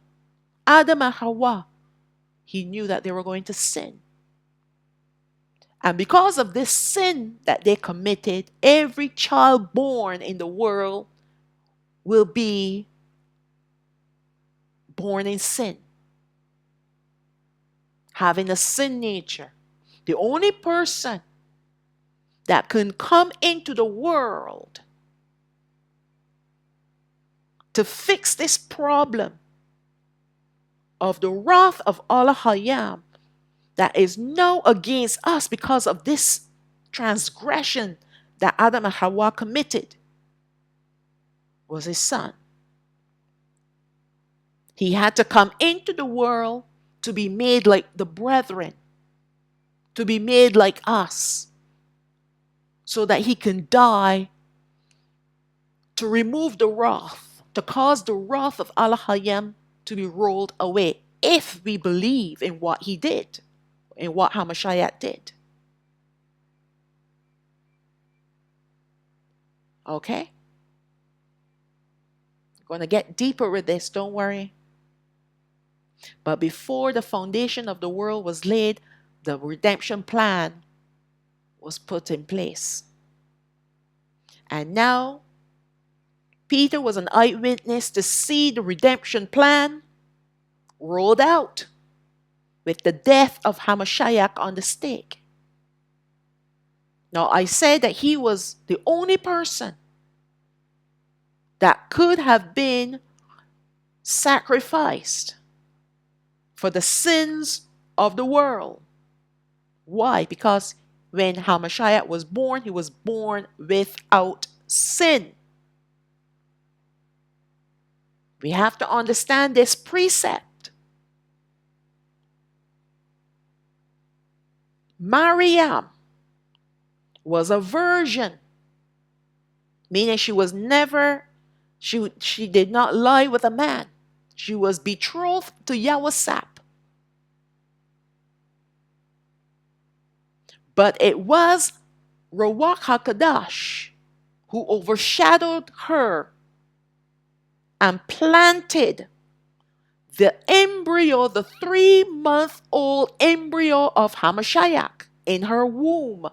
Adam and Hawa, he knew that they were going to sin. And because of this sin that they committed, every child born in the world will be born in sin, having a sin nature. The only person that can come into the world to fix this problem of the wrath of Alahayam that is now against us because of this transgression that Adam and Hawa committed was his son. He had to come into the world to be made like the brethren, to be made like us, so that he can die to remove the wrath, to cause the wrath of Alahayam to be rolled away, if we believe in what he did, in what Hamashiach did. Okay? I'm going to get deeper with this, don't worry. But before the foundation of the world was laid, the redemption plan was put in place. And now, Peter was an eyewitness to see the redemption plan rolled out with the death of Hamashiach on the stake. Now, I said that he was the only person that could have been sacrificed for the sins of the world. Why? Because when Hamashiach was born, he was born without sin. We have to understand this precept. Maryam was a virgin, meaning she did not lie with a man. She was betrothed to Yahawah. But it was Ruach HaKadosh who overshadowed her and planted the embryo, the 3-month-old embryo of Hamashiach in her womb.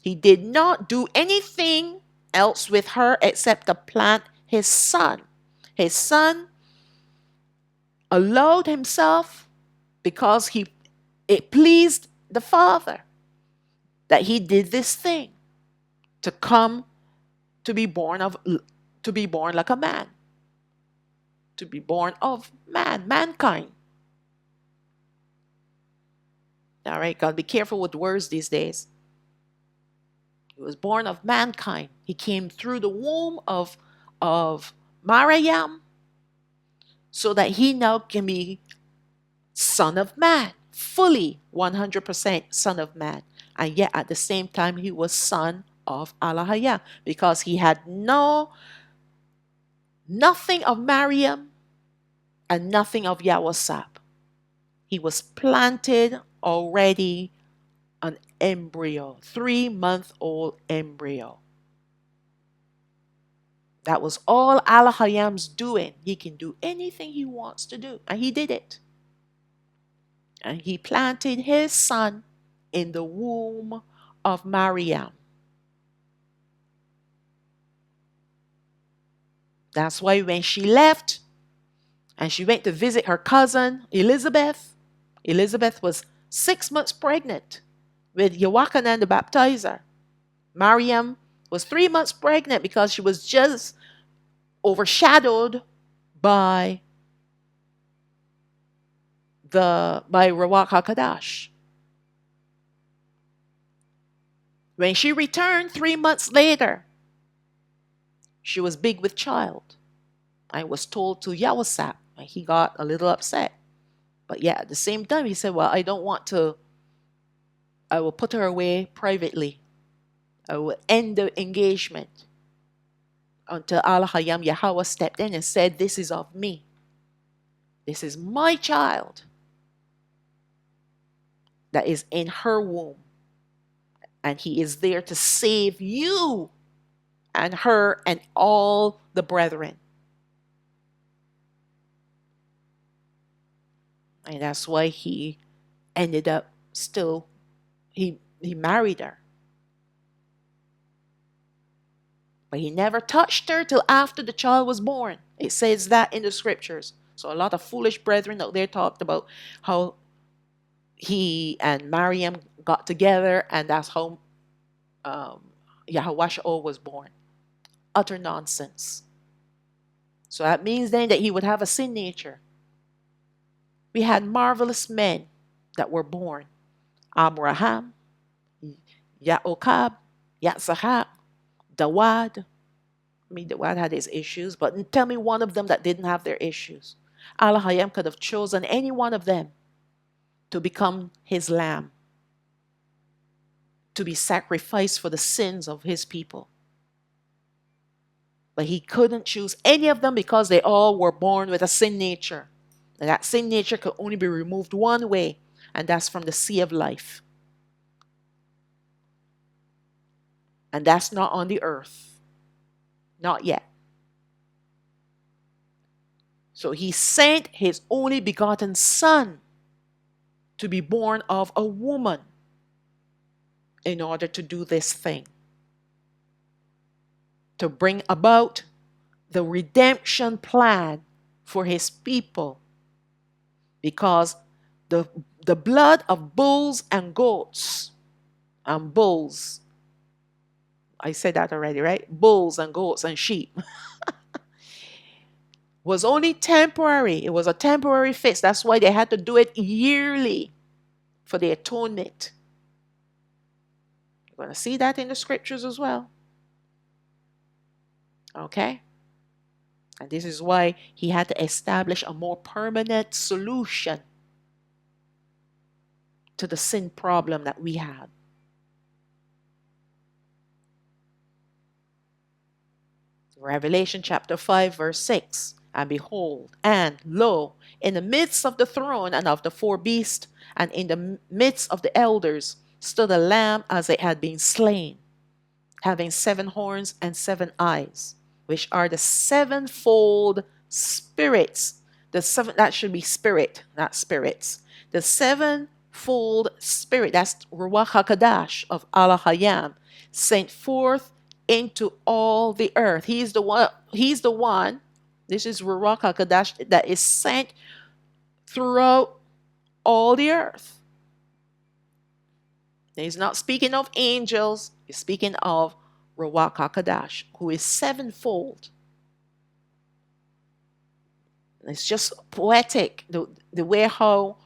He did not do anything else with her except to plant his son. His son allowed himself, because it pleased the Father that he did this thing, to come to be born like a man, to be born of mankind. All right, gotta be careful with words these days. He was born of mankind. He came through the womb of Mariam, so that he now can be Son of Man, fully 100% Son of Man. And yet at the same time, he was Son of Alahayam, because he had nothing of Mariam and nothing of Yahweh. He was planted already, an embryo, 3-month-old embryo. That was all Alahayam's doing. He can do anything he wants to do, and he did it. And he planted his son in the womb of Mariam. That's why when she left and she went to visit her cousin Elizabeth, Elizabeth was 6 months pregnant with Yochanan the baptizer. Mariam was 3 months pregnant because she was just overshadowed by Ruach HaKodesh. When she returned 3 months later, she was big with child. I was told to Yahweh, and he got a little upset. But yeah, at the same time, he said, well, I don't want to, I will put her away privately. I will end the engagement, until Alahayam Yahawah stepped in and said, this is of me. This is my child that is in her womb. And he is there to save you and her and all the brethren. And that's why he ended up still, he married her. But he never touched her till after the child was born. It says that in the scriptures. So a lot of foolish brethren out there talked about how he and Mariam got together, and that's how Yahawah was born. Utter nonsense. So that means then that he would have a sin nature. We had marvelous men that were born. Abraham, Yaakov, Yitzhak, Dawad. I mean, Dawad had his issues, but tell me one of them that didn't have their issues. Alahayam could have chosen any one of them to become his lamb, to be sacrificed for the sins of his people. But he couldn't choose any of them because they all were born with a sin nature. And that sin nature could only be removed one way, and that's from the sea of life. And that's not on the earth. Not yet. So he sent his only begotten son to be born of a woman in order to do this thing. To bring about the redemption plan for his people. Because the blood of bulls and goats, and bulls, I said that already, right? Bulls and goats and sheep, was only temporary. It was a temporary fix. That's why they had to do it yearly for the atonement. You're going to see that in the scriptures as well. Okay? And this is why he had to establish a more permanent solution to the sin problem that we had. Revelation chapter 5 verse 6. And behold, and lo, in the midst of the throne and of the 4 beasts, and in the midst of the elders, stood a lamb as it had been slain, having 7 horns and 7 eyes, which are the sevenfold spirits. That should be spirit, not spirits. The sevenfold spirit, that's Ruach HaKodesh of Alahayam, sent forth into all the earth. He's the one, this is Ruach HaKodesh that is sent throughout all the earth. He's not speaking of angels, he's speaking of Ruach HaKodesh, who is sevenfold. It's just poetic, the way how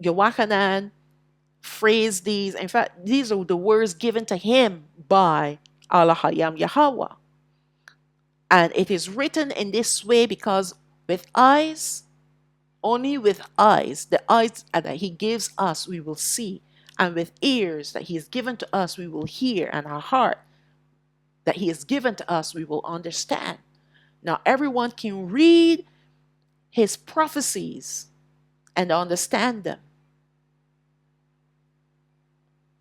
Yochanan phrased these. In fact, these are the words given to him by Alahayam Yahawah. And it is written in this way because with eyes, only with eyes, the eyes that he gives us, we will see. And with ears that he has given to us, we will hear. And our heart that he has given to us, we will understand. Now, everyone can read his prophecies and understand them.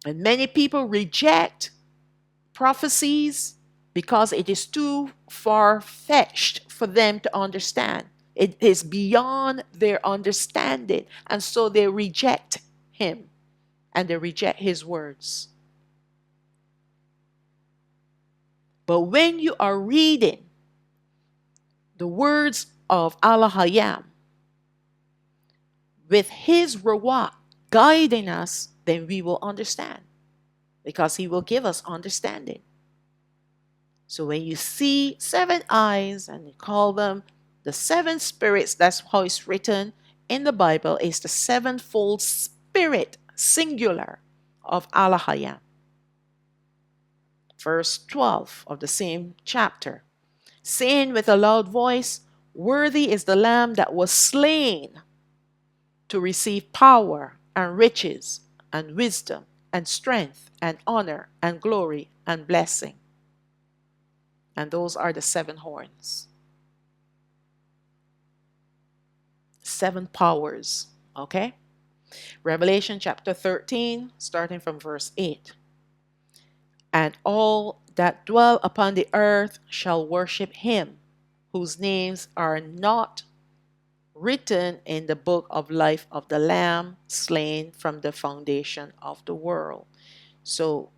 And many people reject prophecies because it is too far-fetched for them to understand. It is beyond their understanding. And so they reject him and they reject his words. But when you are reading the words of Alahayam with his Ruach guiding us, then we will understand because he will give us understanding. So when you see 7 eyes and you call them the 7 spirits, that's how it's written in the Bible, is the sevenfold spirit, singular, of Alahayam. Verse 12 of the same chapter, saying with a loud voice, worthy is the Lamb that was slain to receive power and riches and wisdom and strength and honor and glory and blessing. And those are the 7 horns. 7 powers, okay? Revelation chapter 13, starting from verse 8. And all that dwell upon the earth shall worship him, whose names are not written in the book of life of the Lamb slain from the foundation of the world. So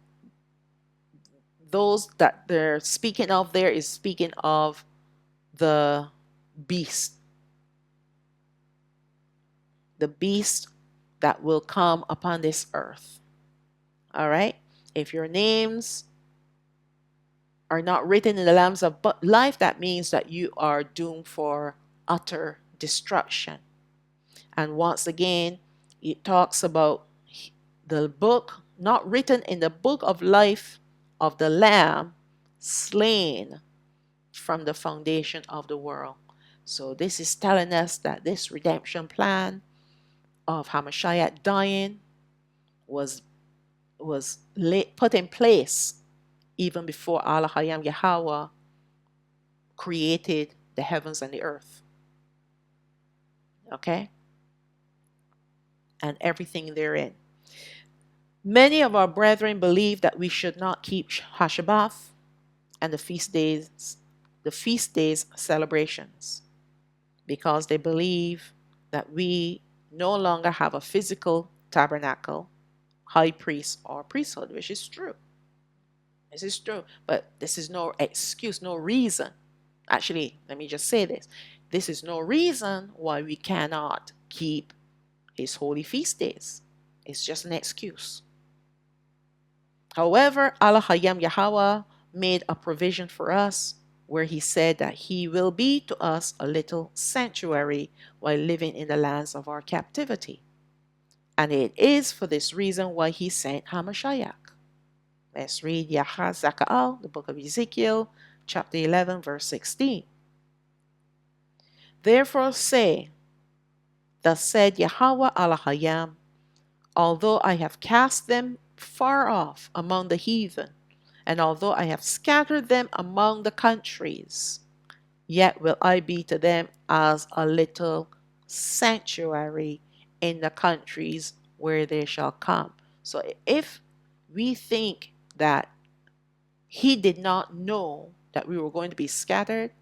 those that they're speaking of there is speaking of the beast. The beast that will come upon this earth. All right? If your names are not written in the Lambs of life, that means that you are doomed for utter destruction. And once again, it talks about the book not written in the book of life of the Lamb slain from the foundation of the world. So this is telling us that this redemption plan of Hamashiach dying was put in place even before Alahayam Yahawah created the heavens and the earth. Okay? And everything therein. Many of our brethren believe that we should not keep Hashabbath and the feast days celebrations because they believe that we no longer have a physical tabernacle, high priest, or priesthood, which is true. This is true, but this is no excuse, no reason. Actually, let me just say this. This is no reason why we cannot keep his holy feast days. It's just an excuse. However, Alahayam Yahawah made a provision for us where he said that he will be to us a little sanctuary while living in the lands of our captivity. And it is for this reason why he sent Hamashiach. Let's read Yahazaka'al, the book of Ezekiel, chapter 11, verse 16. Therefore say, thus said Yahawah Alahayam, although I have cast them far off among the heathen, and although I have scattered them among the countries, yet will I be to them as a little sanctuary in the countries where they shall come. So if we think that he did not know that we were going to be scattered,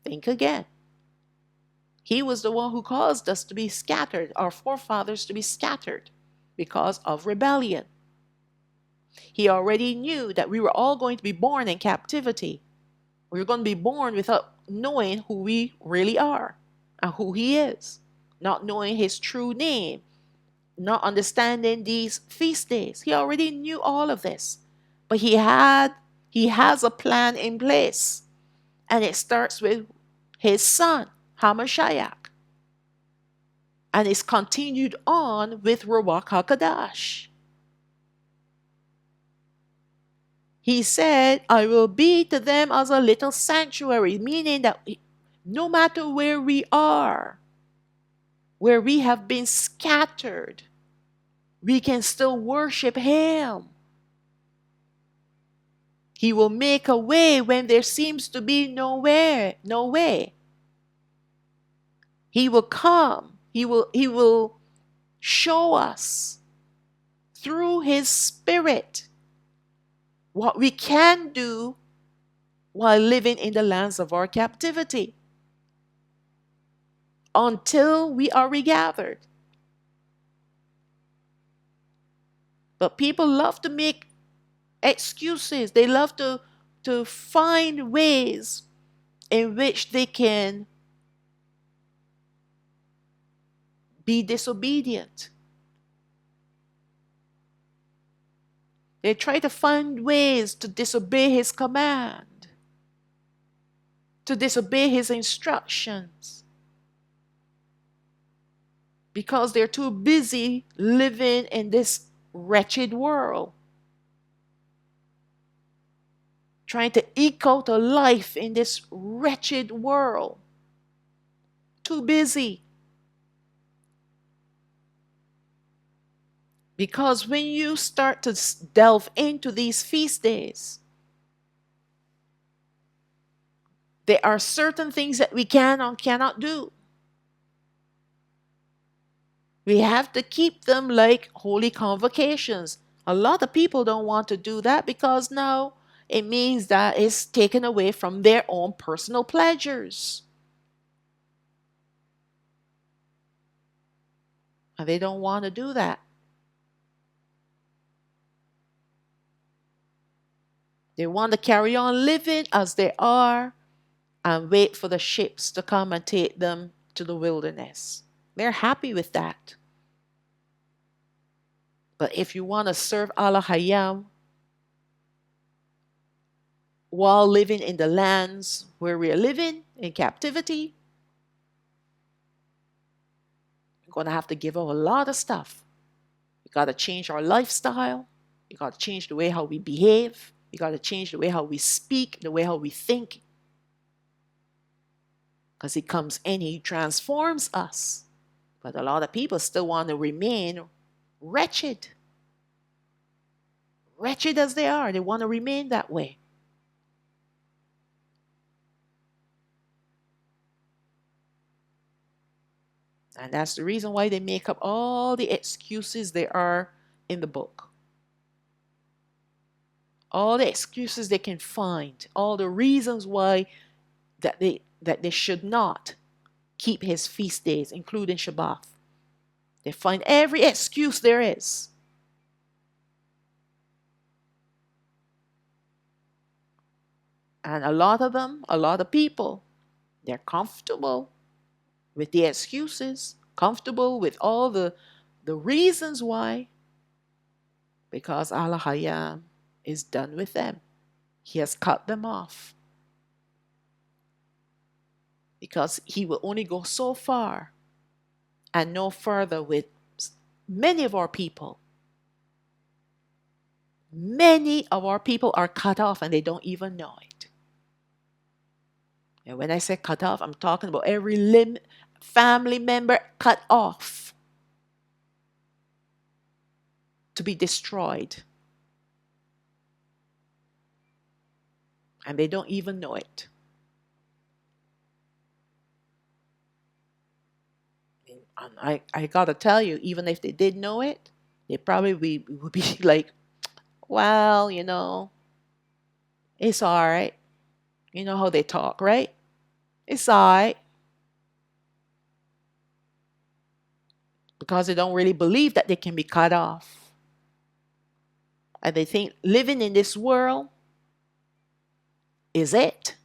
think again. He was the one who caused us to be scattered, our forefathers to be scattered because of rebellion. He already knew that we were all going to be born in captivity. We were going to be born without knowing who we really are and who he is. not knowing his true name, not understanding these feast days. He already knew all of this. But he has a plan in place. And it starts with his son, Hamashiach. And it's continued on with Ruach HaKodesh. He said, I will be to them as a little sanctuary, meaning that no matter where we are, where we have been scattered, we can still worship him. He will make a way when there seems to be no way. He will come. He will show us through his spirit what we can do while living in the lands of our captivity until we are regathered. But people love to make excuses. They love to find ways in which they can be disobedient. They try to find ways to disobey his command, to disobey his instructions, because they're too busy living in this wretched world, trying to eke out a life in this wretched world. Too busy. Because when you start to delve into these feast days, there are certain things that we can or cannot do. We have to keep them like holy convocations. A lot of people don't want to do that because now it means that it's taken away from their own personal pleasures. And they don't want to do that. They want to carry on living as they are and wait for the ships to come and take them to the wilderness. They're happy with that. But if you want to serve Alahayam while living in the lands where we are living in captivity, you're going to have to give up a lot of stuff. You got to change our lifestyle. You got to change the way how we behave. You got to change the way how we speak, the way how we think. Because he comes in, he transforms us. But a lot of people still want to remain wretched. Wretched as they are, they want to remain that way. And that's the reason why they make up all the excuses there are in the book. All the excuses they can find, all the reasons why that they should not keep his feast days, including Shabbat. They find every excuse there is. And a lot of them, a lot of people, they're comfortable with the excuses, comfortable with all the reasons why, because Alahayam is done with them. He has cut them off. Because he will only go so far and no further with many of our people. Many of our people are cut off and they don't even know it. And when I say cut off, I'm talking about every family member cut off to be destroyed. And they don't even know it. And I gotta tell you, even if they did know it, they probably would be like, well, it's all right. You know how they talk, right? It's all right. Because they don't really believe that they can be cut off. And they think living in this world is it.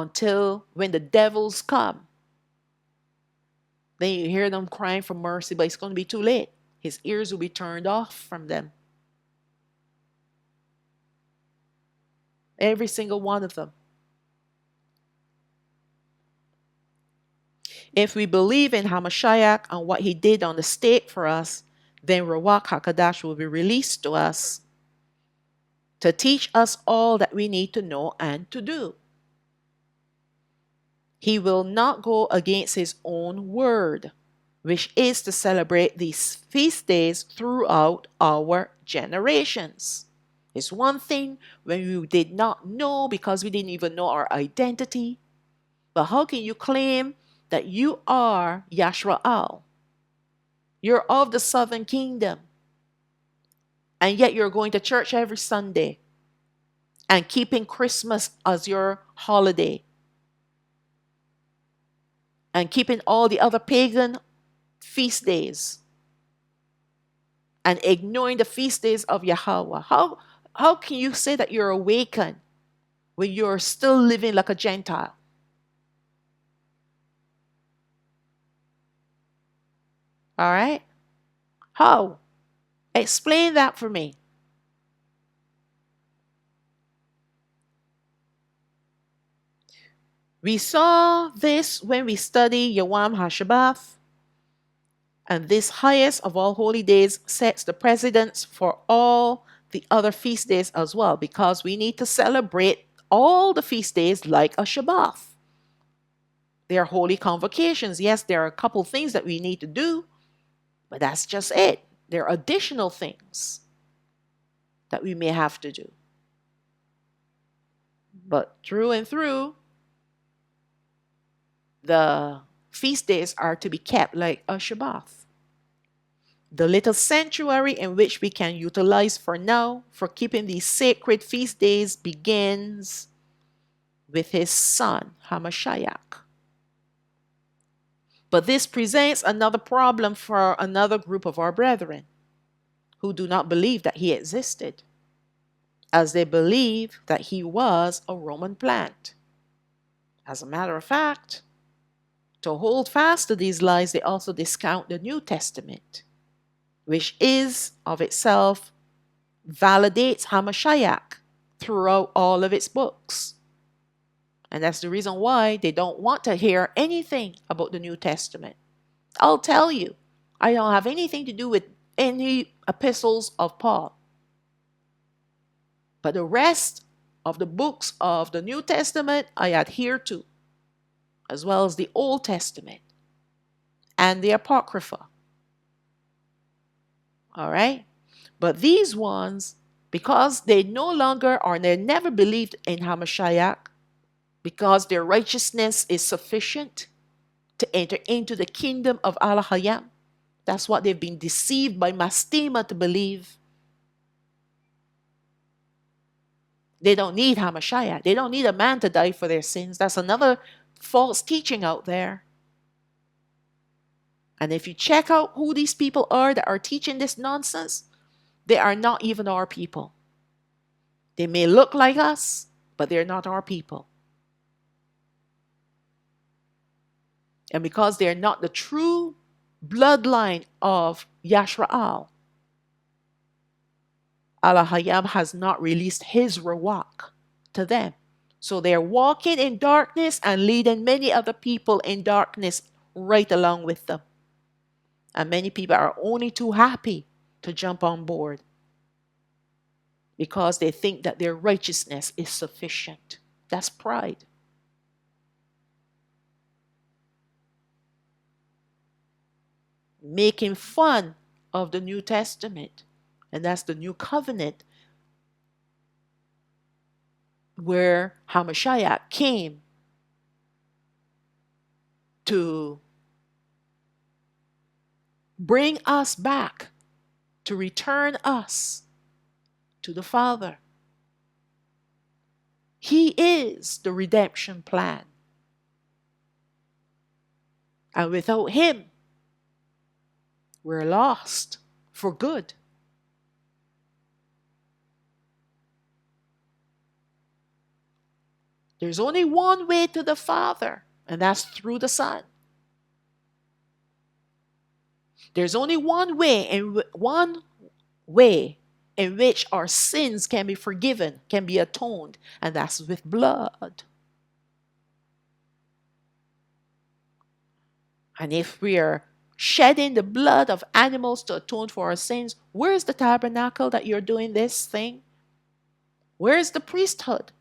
until when the devils come, then you hear them crying for mercy, but it's going to be too late. His ears will be turned off from them. Every single one of them. If we believe in Hamashiach and what he did on the stake for us, then Ruach HaKadosh will be released to us to teach us all that we need to know and to do. He will not go against his own word, which is to celebrate these feast days throughout our generations. It's one thing when we did not know because we didn't even know our identity. But how can you claim that you are Yashraal? You're of the southern kingdom. And yet you're going to church every Sunday and keeping Christmas as your holiday and keeping all the other pagan feast days and ignoring the feast days of Yahweh. How can you say that you're awakened when you're still living like a Gentile? All right? How? Explain that for me. We saw this when we studied Yom HaShabbat, and this highest of all holy days sets the precedence for all the other feast days as well, because we need to celebrate all the feast days like a Shabbat. They are holy convocations. Yes, there are a couple things that we need to do, but that's just it. There are additional things that we may have to do. But through and through, the feast days are to be kept like a Shabbat. The little sanctuary in which we can utilize for now for keeping these sacred feast days begins with his son, Hamashiach. But this presents another problem for another group of our brethren who do not believe that he existed, as they believe that he was a Roman plant. As a matter of fact, to hold fast to these lies, they also discount the New Testament, which is of itself validates Hamashiach throughout all of its books. And that's the reason why they don't want to hear anything about the New Testament. I'll tell you, I don't have anything to do with any epistles of Paul. But the rest of the books of the New Testament I adhere to, as well as the Old Testament and the Apocrypha. All right? But these ones, because they no longer or they never believed in Hamashiach, because their righteousness is sufficient to enter into the kingdom of Alahayam. That's what they've been deceived by Mastema to believe. They don't need Hamashiach. They don't need a man to die for their sins. That's another false teaching out there. And if you check out who these people are that are teaching this nonsense, they are not even our people. They may look like us, but they're not our people. And because they're not the true bloodline of Yashraal, Alahayam has not released his Ruach to them. So they're walking in darkness and leading many other people in darkness right along with them. And many people are only too happy to jump on board because they think that their righteousness is sufficient. That's pride. Making fun of the New Testament. And that's the New Covenant, where Hamashiach came to bring us back, to return us to the Father. He is the redemption plan. And without him, we're lost for good. There's only one way to the Father, and that's through the Son. There's only one way in which our sins can be forgiven, can be atoned, and that's with blood. And if we are shedding the blood of animals to atone for our sins, where's the tabernacle that you're doing this thing? Where's the priesthood?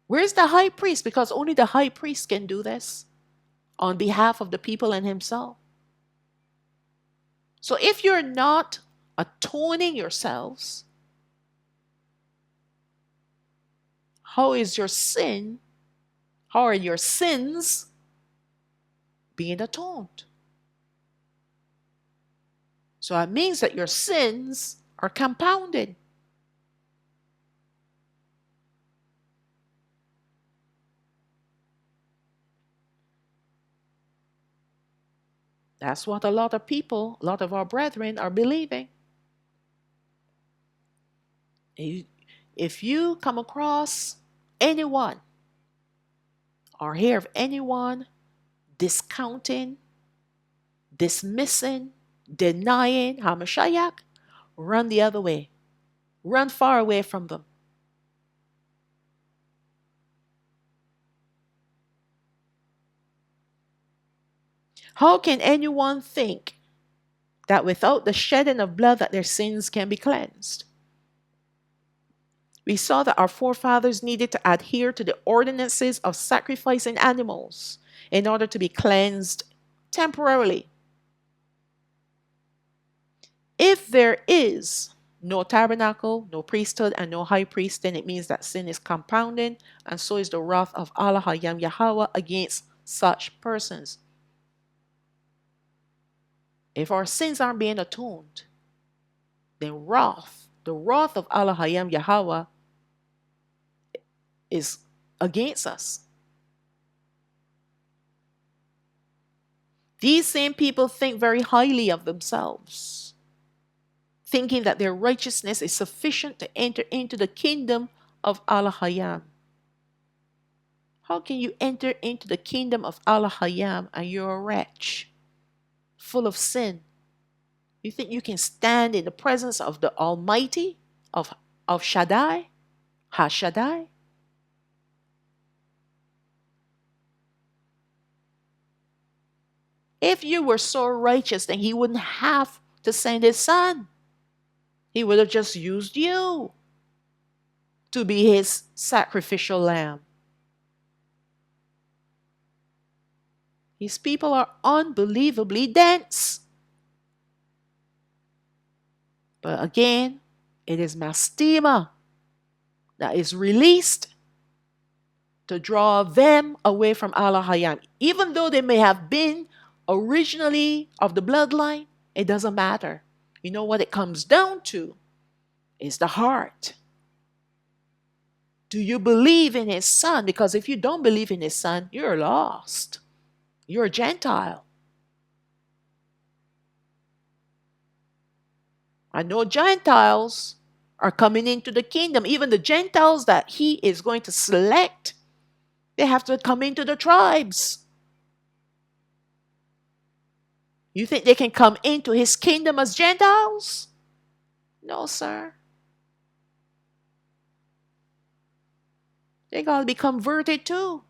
Where's the high priest? Because only the high priest can do this on behalf of the people and himself. So if you're not atoning yourselves, how is your sin, how are your sins being atoned? So it means that your sins are compounded. That's what a lot of people, a lot of our brethren are believing. If you come across anyone or hear of anyone discounting, dismissing, denying HaMashiach, run the other way. Run far away from them. How can anyone think that without the shedding of blood that their sins can be cleansed? We saw that our forefathers needed to adhere to the ordinances of sacrificing animals in order to be cleansed temporarily. If there is no tabernacle, no priesthood, and no high priest, then it means that sin is compounding, and so is the wrath of Alahayam Yahawah against such persons. If our sins aren't being atoned, then the wrath of Alahayam Yahawah is against us. These same people think very highly of themselves, thinking that their righteousness is sufficient to enter into the kingdom of Alahayam. How can you enter into the kingdom of Alahayam and you're a wretch, full of sin? You think you can stand in the presence of the Almighty, of Shaddai, HaShaddai? If you were so righteous, then he wouldn't have to send his son. He would have just used you to be his sacrificial lamb. His people are unbelievably dense. But again, it is Mastema that is released to draw them away from Alahayam. Even though they may have been originally of the bloodline, it doesn't matter. You know what it comes down to is the heart. Do you believe in his son? Because if you don't believe in his son, you're lost. You're a Gentile. I know Gentiles are coming into the kingdom. Even the Gentiles that he is going to select, they have to come into the tribes. You think they can come into his kingdom as Gentiles? No, sir. They got to be converted too.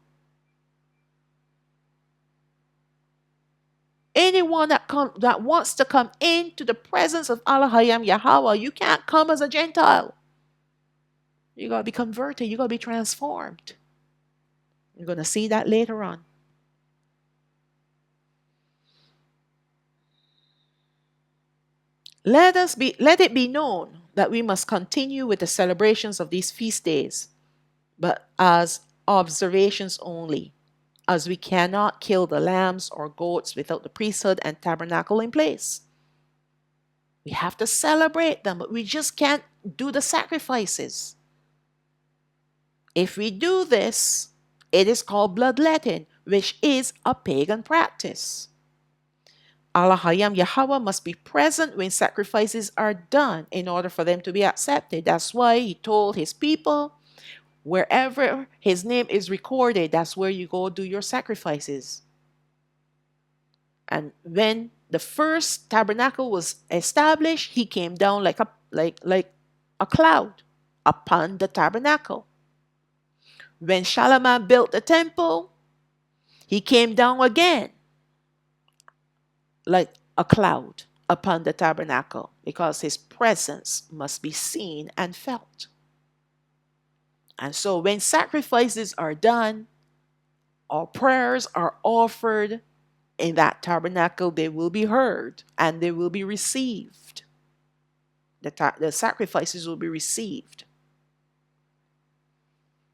Anyone that wants to come into the presence of Alahayam Yahawah, you can't come as a Gentile. You got to be converted. You got to be transformed. You're going to see that later on. Let it be known that we must continue with the celebrations of these feast days, but as observations only, as we cannot kill the lambs or goats without the priesthood and tabernacle in place. We have to celebrate them, but we just can't do the sacrifices. If we do this, it is called bloodletting, which is a pagan practice. Alahayam Yahawah must be present when sacrifices are done in order for them to be accepted. That's why he told his people, Wherever his name is recorded, that's where you go do your sacrifices. And when the first tabernacle was established, he came down like a cloud upon the tabernacle. When Shalawam built the temple, he came down again like a cloud upon the tabernacle, because his presence must be seen and felt. And so when sacrifices are done or prayers are offered in that tabernacle, they will be heard and they will be received. The sacrifices will be received.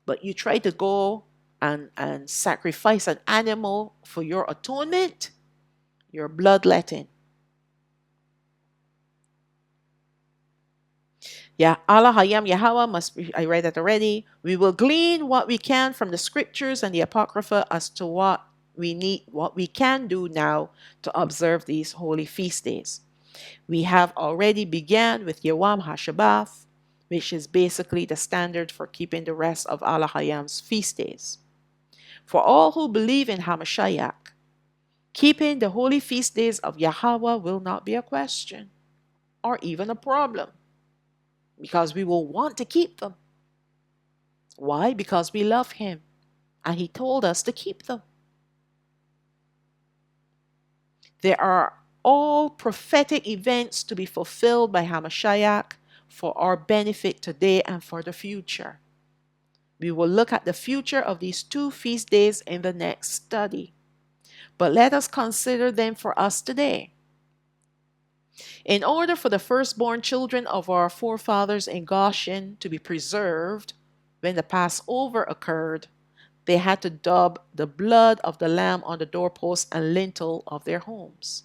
But you try to go and sacrifice an animal for your atonement, you're bloodletting. Yeah, Alahayam Yahawah must be, I read that already. We will glean what we can from the scriptures and the Apocrypha as to what we can do now to observe these holy feast days. We have already began with Yawam HaShabbath, which is basically the standard for keeping the rest of Alahayam's feast days. For all who believe in Hamashiach, keeping the holy feast days of Yahweh will not be a question or even a problem, because we will want to keep them. Why? Because we love him and he told us to keep them. There are all prophetic events to be fulfilled by Hamashiach for our benefit today and for the future. We will look at the future of these two feast days in the next study, but let us consider them for us today. In order for the firstborn children of our forefathers in Goshen to be preserved when the Passover occurred, they had to dub the blood of the lamb on the doorpost and lintel of their homes.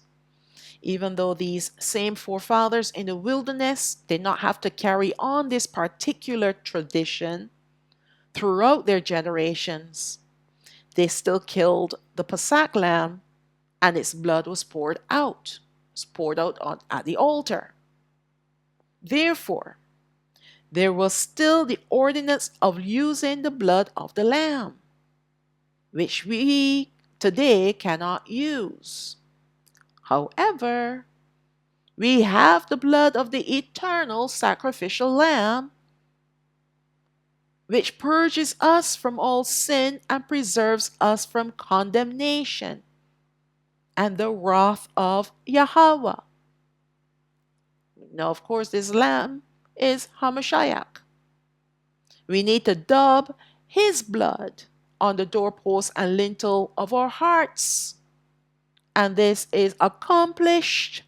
Even though these same forefathers in the wilderness did not have to carry on this particular tradition throughout their generations, they still killed the Pesach lamb and its blood was poured out. At the altar. Therefore, there was still the ordinance of using the blood of the lamb, which we today cannot use. However, we have the blood of the eternal sacrificial lamb, which purges us from all sin and preserves us from condemnation and the wrath of Yahawah. Now, of course, this lamb is Hamashiach. We need to dub his blood on the doorpost and lintel of our hearts. And this is accomplished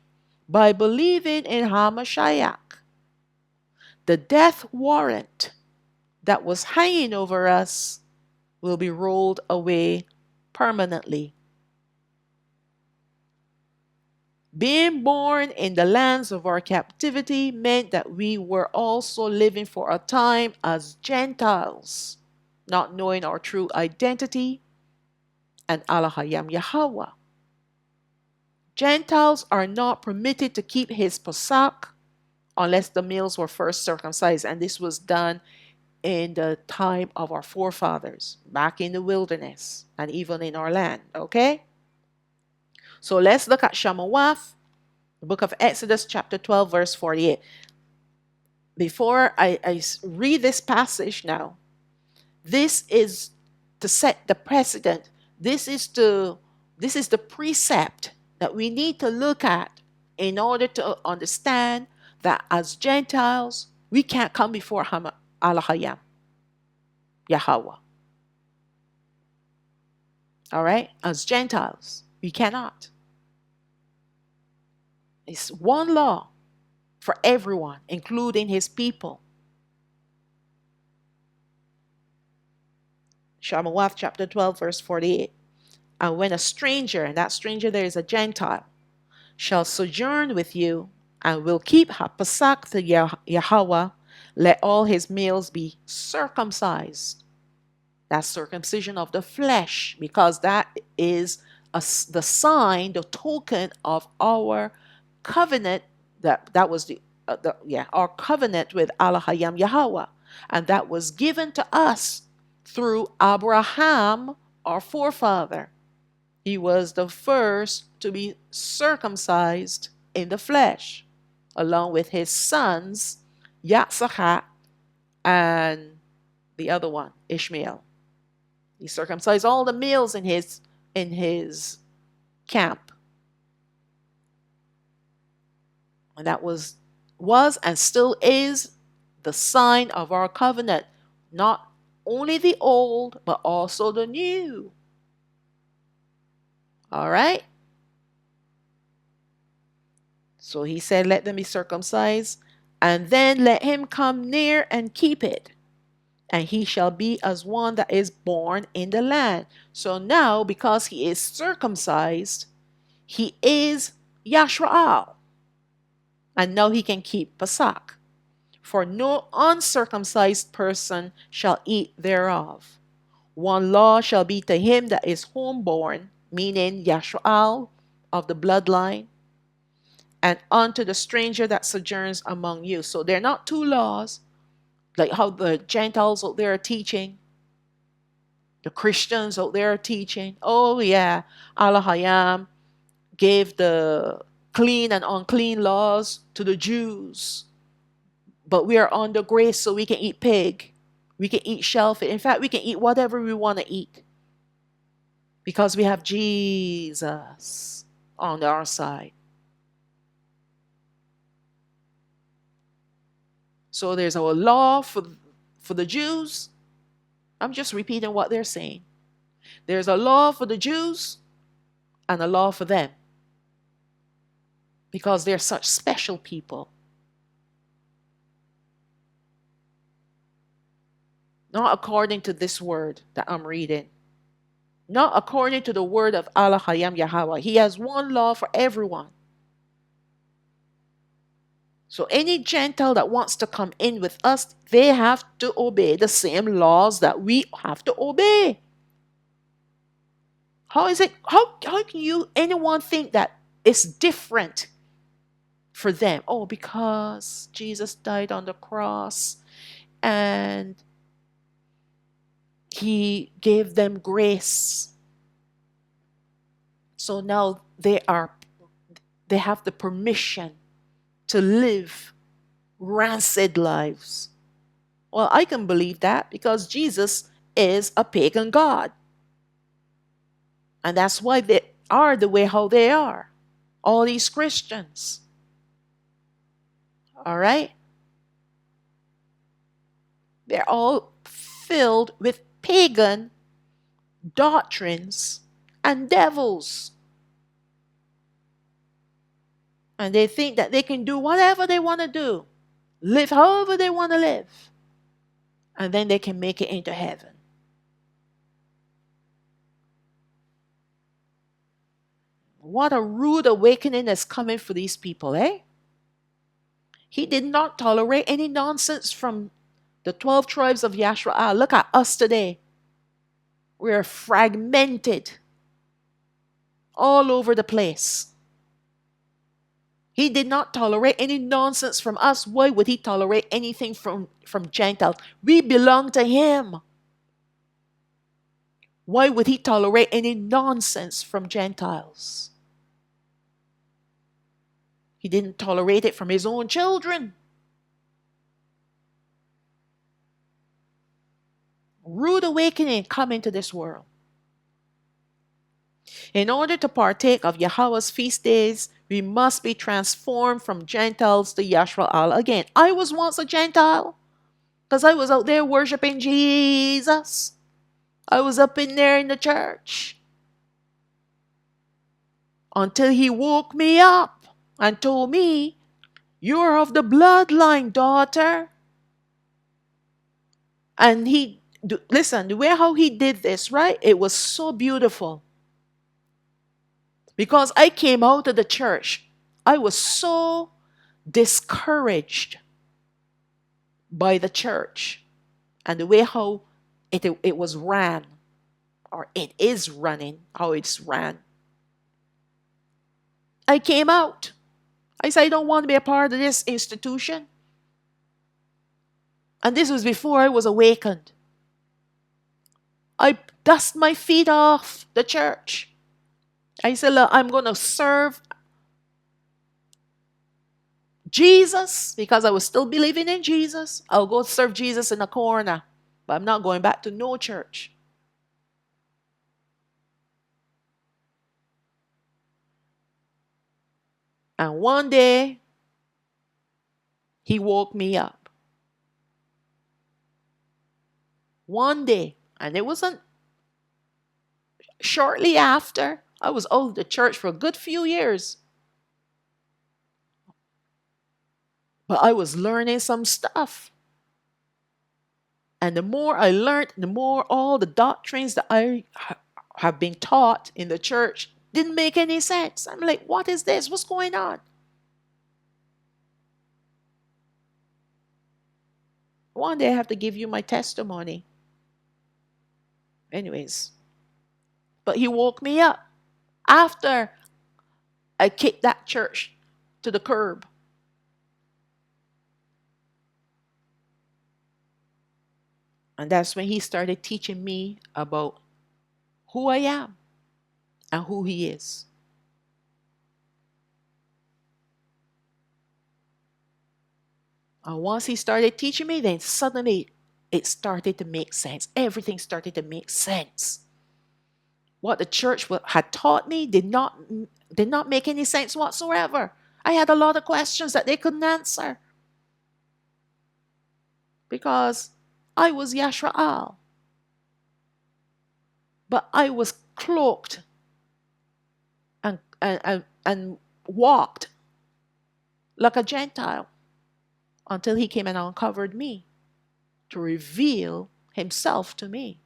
by believing in Hamashiach. The death warrant that was hanging over us will be rolled away permanently. Being born in the lands of our captivity meant that we were also living for a time as Gentiles, not knowing our true identity and Alahayam Yahawah. Gentiles are not permitted to keep his Pesach unless the males were first circumcised, and this was done in the time of our forefathers, back in the wilderness and even in our land, okay? So let's look at Shalawam, the book of Exodus, chapter 12, verse 48. Before I read this passage now, this is to set the precedent. This is the precept that we need to look at in order to understand that as Gentiles, we can't come before Alahayam Yahawah. All right? As Gentiles, we cannot. It's one law for everyone, including his people. Shalawam chapter 12, verse 48. And when a stranger, and that stranger there is a Gentile, shall sojourn with you, and will keep Pesach to Yahawah, let all his males be circumcised. That's circumcision of the flesh, because that is the sign, the token of our covenant. That was our covenant with Alahayam Yahawah. And that was given to us through Abraham, our forefather. He was the first to be circumcised in the flesh, along with his sons, Yitzhak and the other one, Ishmael. He circumcised all the males in his camp. And that was and still is the sign of our covenant. Not only the old, but also the new. All right? So he said, let them be circumcised, and then let him come near and keep it. And he shall be as one that is born in the land. So now, because he is circumcised, he is Yashraal. And now he can keep Pesach. For no uncircumcised person shall eat thereof. One law shall be to him that is homeborn, meaning Yashraal of the bloodline, and unto the stranger that sojourns among you. So they're not two laws, like how the Gentiles out there are teaching, the Christians out there are teaching. Oh yeah, Alahayam gave the clean and unclean laws to the Jews. But we are under grace, so we can eat pig. We can eat shellfish. In fact, we can eat whatever we want to eat. Because we have Jesus on our side. So there's a law for the Jews. I'm just repeating what they're saying. There's a law for the Jews and a law for them. Because they're such special people. Not according to this word that I'm reading. Not according to the word of Alahayam Yahawah. He has one law for everyone. So any Gentile that wants to come in with us, they have to obey the same laws that we have to obey. How can anyone think that it's different for them? Oh, because Jesus died on the cross and he gave them grace. So now they have the permission to live rancid lives. Well, I can believe that because Jesus is a pagan god. And that's why they are the way how they are. All these Christians. All right? They're all filled with pagan doctrines and devils. And they think that they can do whatever they want to do. Live however they want to live. And then they can make it into heaven. What a rude awakening is coming for these people, eh? He did not tolerate any nonsense from the 12 tribes of Yashraal. Look at us today. We're fragmented all over the place. He did not tolerate any nonsense from us. Why would he tolerate anything from Gentiles? We belong to him. Why would he tolerate any nonsense from Gentiles? He didn't tolerate it from his own children. Rude awakening come into this world. In order to partake of Yahweh's feast days, we must be transformed from Gentiles to Yashraal again. I was once a Gentile because I was out there worshiping Jesus. I was up in there in the church until he woke me up and told me, "You're of the bloodline, daughter." And listen, the way how he did this, right? It was so beautiful. Because I came out of the church, I was so discouraged by the church and the way how it was ran, or it is running, how it's ran. I came out. I said, I don't want to be a part of this institution. And this was before I was awakened. I dust my feet off the church. I said, look, I'm going to serve Jesus because I was still believing in Jesus. I'll go serve Jesus in a corner, but I'm not going back to no church. And one day, he woke me up. One day. And it wasn't shortly after. I was out of the church for a good few years. But I was learning some stuff. And the more I learned, the more all the doctrines that I have been taught in the church didn't make any sense. I'm like, what is this? What's going on? One day I have to give you my testimony. Anyways, but he woke me up after I kicked that church to the curb. And that's when he started teaching me about who I am and who he is. And once he started teaching me, then suddenly it started to make sense. Everything started to make sense. What the church had taught me did not make any sense whatsoever. I had a lot of questions that they couldn't answer because I was Yashraal, but I was cloaked and walked like a Gentile until he came and uncovered me to reveal himself to me.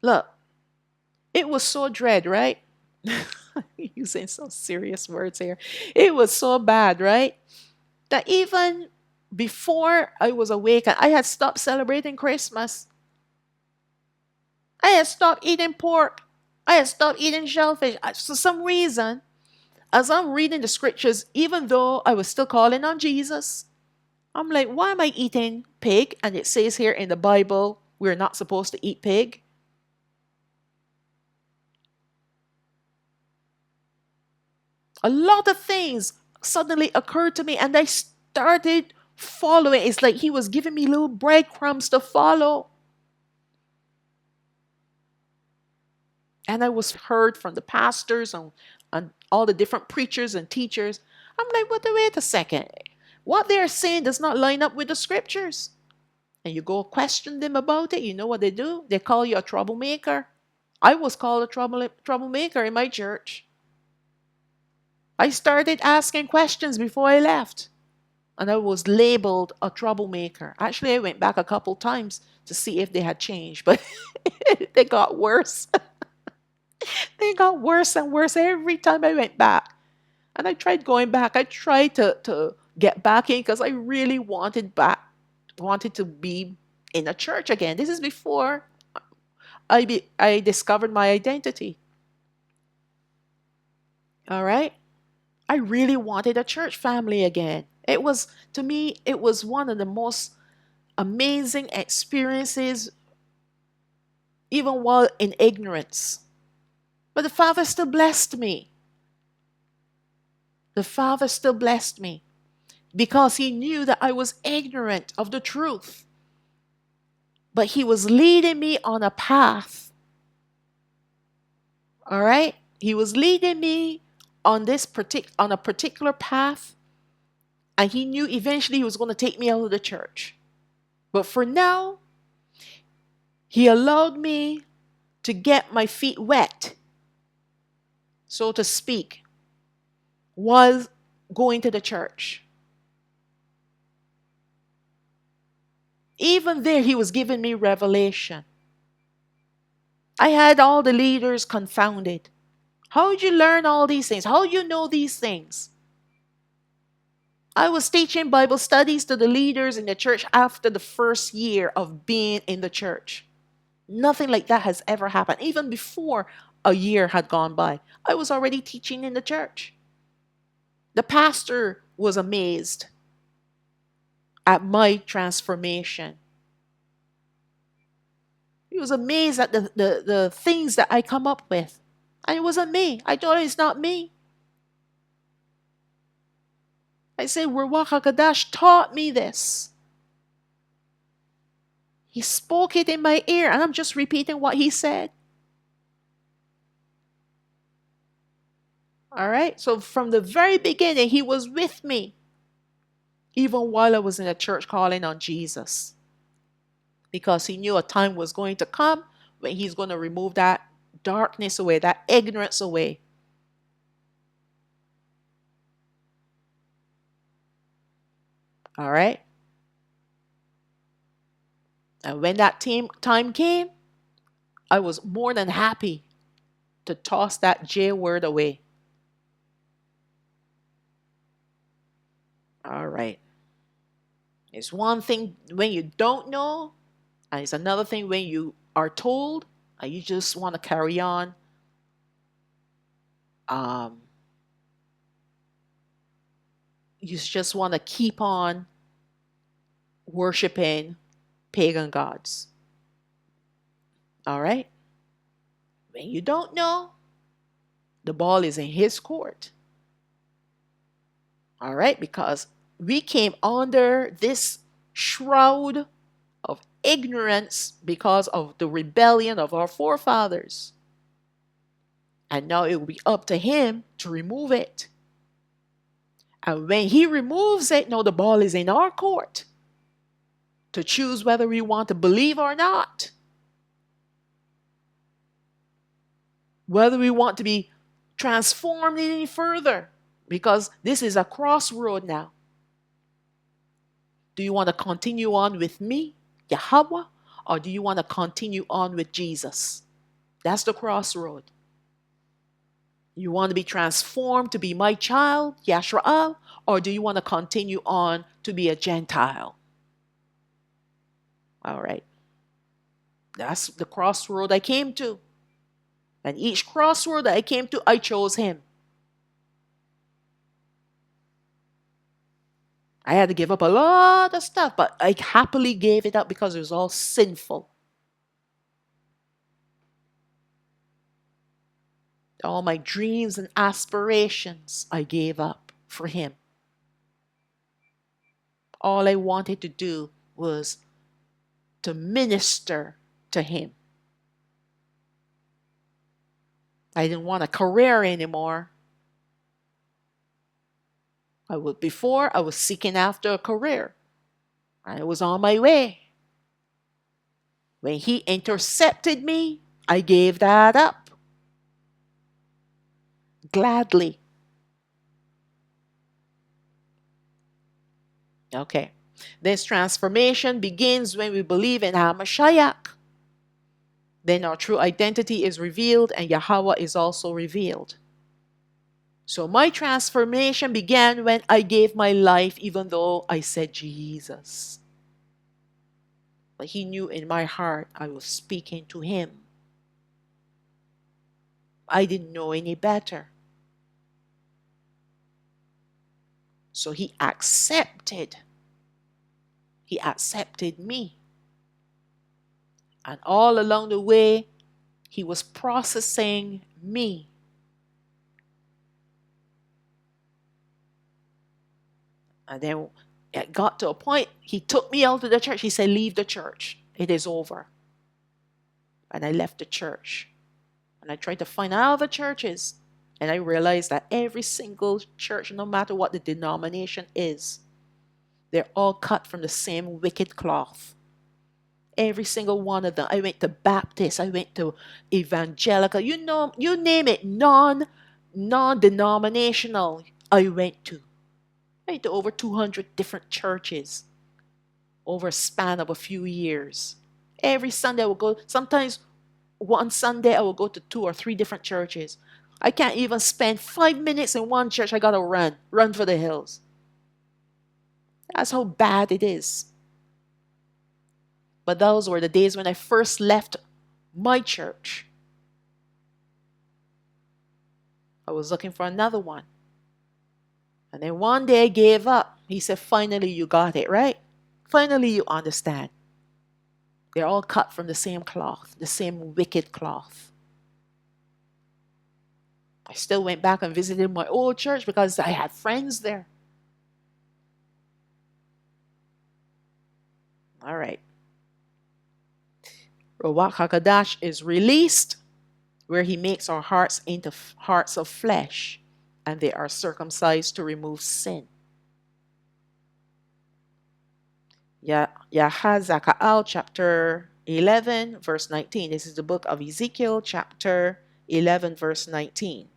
Look, it was so dread, right? Using some serious words here. It was so bad, right? That even before I was awakened, I had stopped celebrating Christmas. I had stopped eating pork. I had stopped eating shellfish. For some reason, as I'm reading the scriptures, even though I was still calling on Jesus, I'm like, why am I eating pig? And it says here in the Bible, we're not supposed to eat pig. A lot of things suddenly occurred to me, and I started following. It's like he was giving me little breadcrumbs to follow. And I was heard from the pastors and all the different preachers and teachers. I'm like, wait a second. What they're saying does not line up with the scriptures. And you go question them about it. You know what they do? They call you a troublemaker. I was called a troublemaker in my church. I started asking questions before I left. And I was labeled a troublemaker. Actually, I went back a couple times to see if they had changed, but they got worse. They got worse and worse every time I went back. And I tried going back. I tried to get back in because I really wanted to be in a church again. This is before I discovered my identity. All right? I really wanted a church family again. It was, to me, it was one of the most amazing experiences, even while in ignorance. But the Father still blessed me. The Father still blessed me because He knew that I was ignorant of the truth. But He was leading me on a path. All right? He was leading me on on a particular path, and He knew eventually He was going to take me out of the church. But for now, He allowed me to get my feet wet, so to speak, while going to the church. Even there, He was giving me revelation. I had all the leaders confounded. How did you learn all these things? How do you know these things? I was teaching Bible studies to the leaders in the church after the first year of being in the church. Nothing like that has ever happened. Even before a year had gone by, I was already teaching in the church. The pastor was amazed at my transformation. He was amazed at the things that I come up with. And it wasn't me. I told him it's not me. I said, Ruach HaKadosh taught me this. He spoke it in my ear, and I'm just repeating what he said. All right? So from the very beginning, he was with me, even while I was in a church calling on Jesus. Because he knew a time was going to come when he's going to remove that darkness away, that ignorance away. All right? And when that time came, I was more than happy to toss that J word away. All right. It's one thing when you don't know, and it's another thing when you are told and you just want to carry on. You just want to keep on worshiping pagan gods. All right? When you don't know, the ball is in his court. All right? Because we came under this shroud of ignorance because of the rebellion of our forefathers. And now it will be up to him to remove it. And when he removes it, now the ball is in our court to choose whether we want to believe or not. Whether we want to be transformed any further. Because this is a crossroad now. Do you want to continue on with me, Yahawah, or do you want to continue on with Jesus? That's the crossroad. You want to be transformed to be my child, Yashrael, or do you want to continue on to be a Gentile? All right. That's the crossroad I came to. And each crossroad that I came to, I chose him. I had to give up a lot of stuff, but I happily gave it up because it was all sinful. All my dreams and aspirations, I gave up for him. All I wanted to do was to minister to him. I didn't want a career anymore. Before I was seeking after a career. I was on my way. When he intercepted me, I gave that up. Gladly. Okay. This transformation begins when we believe in HaMashiach. Then our true identity is revealed and Yahawah is also revealed. So my transformation began when I gave my life, even though I said Jesus. But he knew in my heart I was speaking to him. I didn't know any better. So he accepted me. And all along the way, he was processing me. And then it got to a point, he took me out of the church. He said, leave the church. It is over. And I left the church. And I tried to find other churches. And I realized that every single church, no matter what the denomination is, they're all cut from the same wicked cloth. Every single one of them. I went to Baptist. I went to Evangelical. You name it. Non-denominational. I went to over 200 different churches over a span of a few years. Every Sunday I would go. Sometimes one Sunday I will go to 2 or 3 different churches. I can't even spend 5 minutes in one church. I gotta run for the hills. That's how bad it is. But those were the days when I first left my church. I was looking for another one. And then one day I gave up. He said, finally you got it, right? Finally you understand. They're all cut from the same cloth, the same wicked cloth. I still went back and visited my old church because I had friends there. All right. Ruach HaKodesh is released, where he makes our hearts into hearts of flesh, and they are circumcised to remove sin. Yahazakaal chapter 11 verse 19. This is the book of Ezekiel chapter 11 verse 19.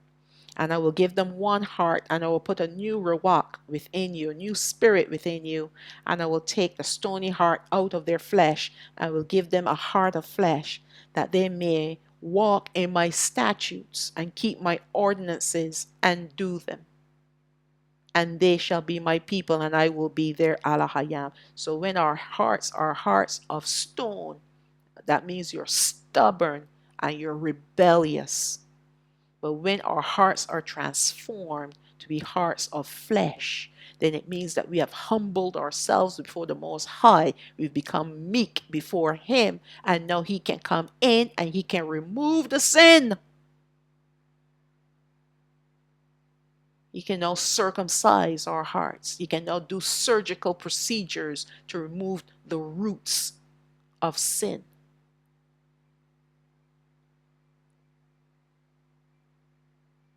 And I will give them one heart, and I will put a new ruach within you, a new spirit within you, and I will take the stony heart out of their flesh. I will give them a heart of flesh, that they may walk in my statutes and keep my ordinances and do them. And they shall be my people, and I will be their Alahayam. So when our hearts are hearts of stone, that means you're stubborn and you're rebellious. But when our hearts are transformed to be hearts of flesh, then it means that we have humbled ourselves before the Most High. We've become meek before Him, and now He can come in and He can remove the sin. He can now circumcise our hearts. He can now do surgical procedures to remove the roots of sin.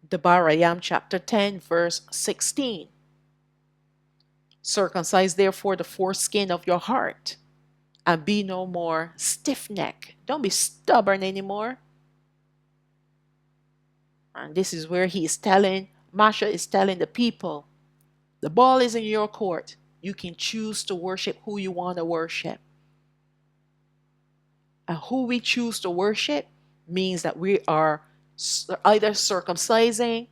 Debarayam chapter 10 verse 16. Circumcise therefore the foreskin of your heart, and be no more stiff-necked. Don't be stubborn anymore. And this is where Masha is telling the people, the ball is in your court. You can choose to worship who you want to worship. And who we choose to worship means that we are either circumcising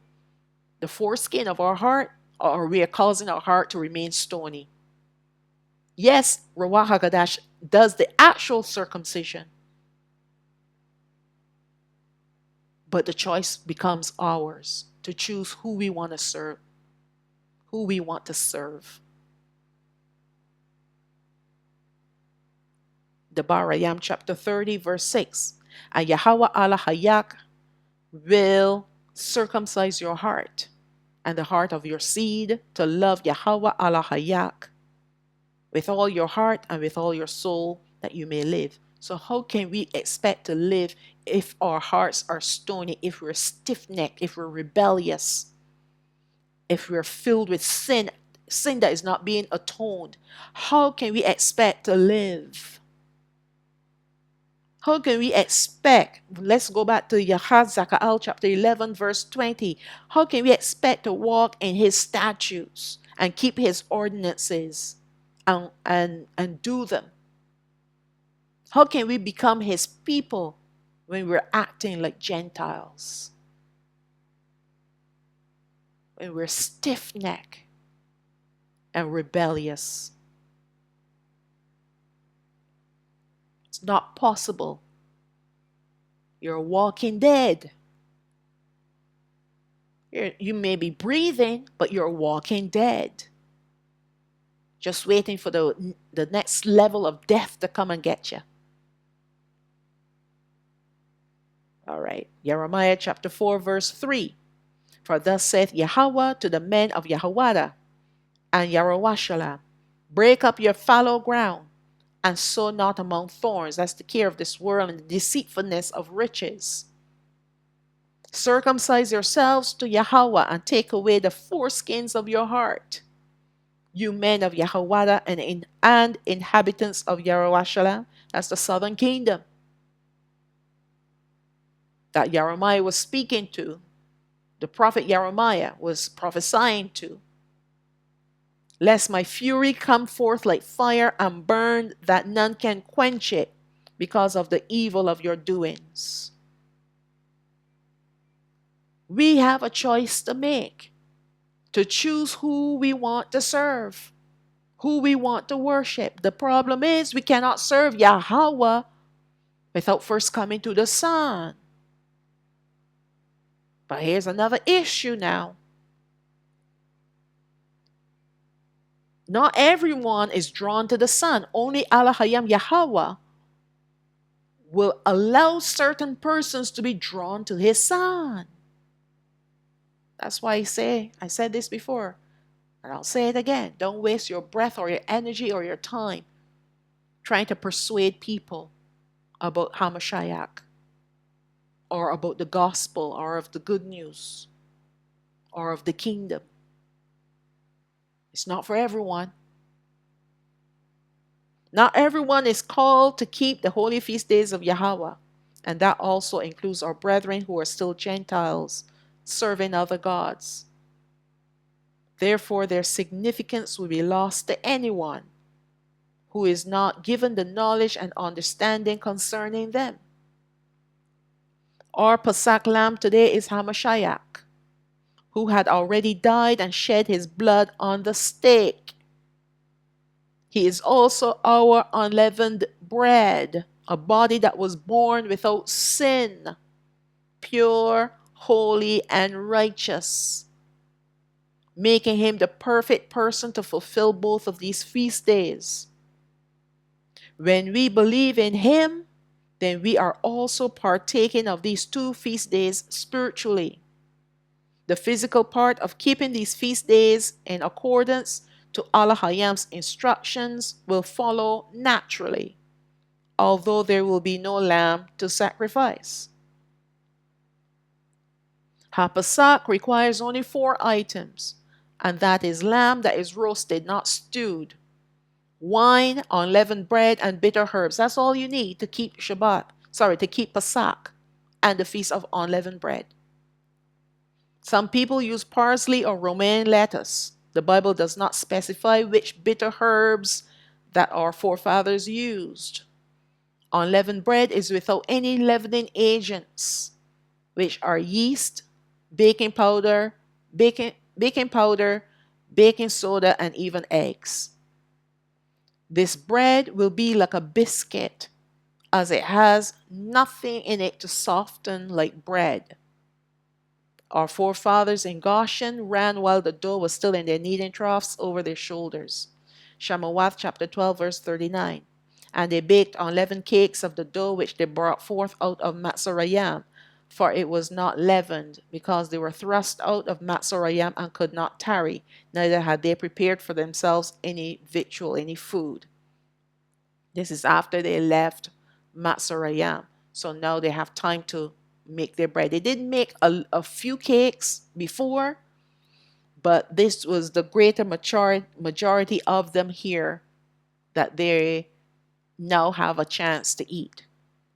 the foreskin of our heart, or we are causing our heart to remain stony. Yes, Ruach HaKodesh does the actual circumcision, but the choice becomes ours to choose who we want to serve, who we want to serve. Debarayam chapter 30 verse 6. And Yahawah Alahayam will circumcise your heart and the heart of your seed to love Yahawah Alahayam with all your heart and with all your soul, that you may live. So how can we expect to live if our hearts are stony, if we're stiff-necked, if we're rebellious, if we're filled with sin that is not being atoned? How can we expect to live? How can we expect, let's go back to Yahazakaal chapter 11 verse 20. How can we expect to walk in His statutes and keep His ordinances and do them? How can we become His people when we're acting like Gentiles? When we're stiff-necked and rebellious? It's not possible. You're walking dead. You may be breathing, but you're walking dead. Just waiting for the next level of death to come and get you. All right. Jeremiah chapter 4 verse 3. For thus saith Yahawah to the men of Yahawada and Yarowashalam, break up your fallow ground, and sow not among thorns. That's the care of this world and the deceitfulness of riches. Circumcise yourselves to Yahawah, and take away the foreskins of your heart, you men of Yahawada and inhabitants of Yarowashalam. That's the southern kingdom that Jeremiah was speaking to. The prophet Jeremiah was prophesying to. Lest my fury come forth like fire and burn, that none can quench it, because of the evil of your doings. We have a choice to make, to choose who we want to serve, who we want to worship. The problem is we cannot serve Yahawah without first coming to the Son. But here's another issue now. Not everyone is drawn to the Son. Only Alahayam Yahawah will allow certain persons to be drawn to his Son. That's why I said this before, and I'll say it again. Don't waste your breath or your energy or your time trying to persuade people about Hamashiach or about the gospel or of the good news or of the kingdom. It's not for everyone. Not everyone is called to keep the holy feast days of Yahweh, and that also includes our brethren who are still Gentiles, serving other gods. Therefore, their significance will be lost to anyone who is not given the knowledge and understanding concerning them. Our Pesach lamb today is Hamashiach, who had already died and shed his blood on the stake. He is also our unleavened bread, a body that was born without sin, pure, holy, and righteous, making him the perfect person to fulfill both of these feast days. When we believe in him, then we are also partaking of these two feast days spiritually. The physical part of keeping these feast days in accordance to Alahayam's instructions will follow naturally, although there will be no lamb to sacrifice. HaPasach requires only 4 items, and that is lamb that is roasted, not stewed, wine, unleavened bread, and bitter herbs. That's all you need to keep to keep Pasach and the Feast of Unleavened Bread. Some people use parsley or romaine lettuce. The Bible does not specify which bitter herbs that our forefathers used. Unleavened bread is without any leavening agents, which are yeast, baking powder, baking soda, and even eggs. This bread will be like a biscuit, as it has nothing in it to soften like bread. Our forefathers in Goshen ran while the dough was still in their kneading troughs over their shoulders. Shalawam chapter 12 verse 39. And they baked unleavened cakes of the dough which they brought forth out of Matzorayim, for it was not leavened, because they were thrust out of Matzorayim and could not tarry, neither had they prepared for themselves any victual, any food. This is after they left Matzorayim. So now they have time to make their bread. They did make a few cakes before, but this was the greater majority of them here that they now have a chance to eat.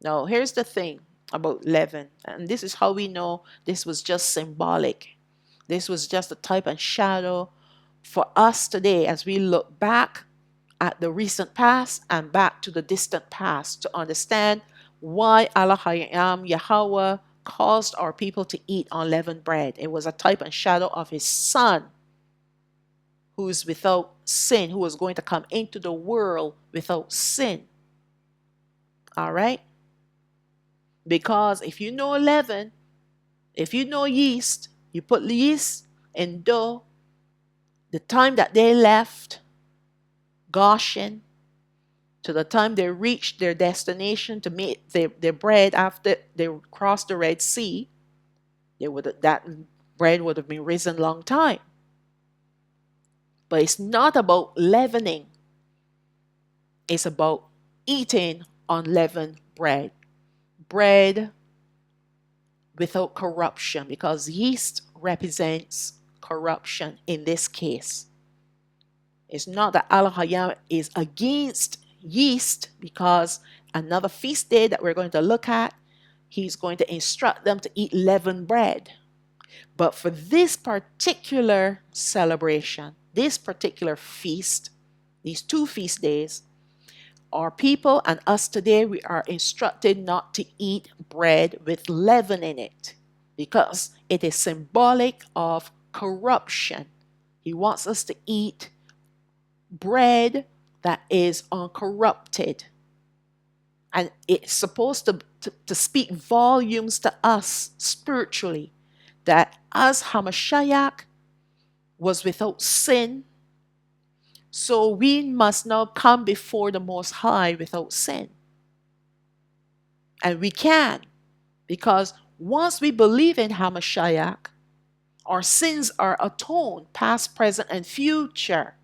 Now, here's the thing about leaven, and this is how we know this was just symbolic. This was just a type and shadow for us today as we look back at the recent past and back to the distant past to understand why Alahayam Yahawah caused our people to eat unleavened bread. It was a type and shadow of his Son, who is without sin, who was going to come into the world without sin. All right? Because if you know leaven, if you know yeast, you put yeast in dough, the time that they left Goshen to the time they reached their destination to make their bread after they crossed the Red Sea, that bread would have been risen long time. But it's not about leavening. It's about eating unleavened bread. Bread without corruption, because yeast represents corruption in this case. It's not that Alahayam is against yeast, because another feast day that we're going to look at, he's going to instruct them to eat leavened bread. But for this particular celebration, this particular feast, these 2 feast days, our people and us today, we are instructed not to eat bread with leaven in it, because it is symbolic of corruption. He wants us to eat bread that is uncorrupted. And it's supposed to speak volumes to us spiritually, that as Hamashiach was without sin, So we must now come before the Most High without sin. And we can, because once we believe in Hamashiach, our sins are atoned, past, present, and future.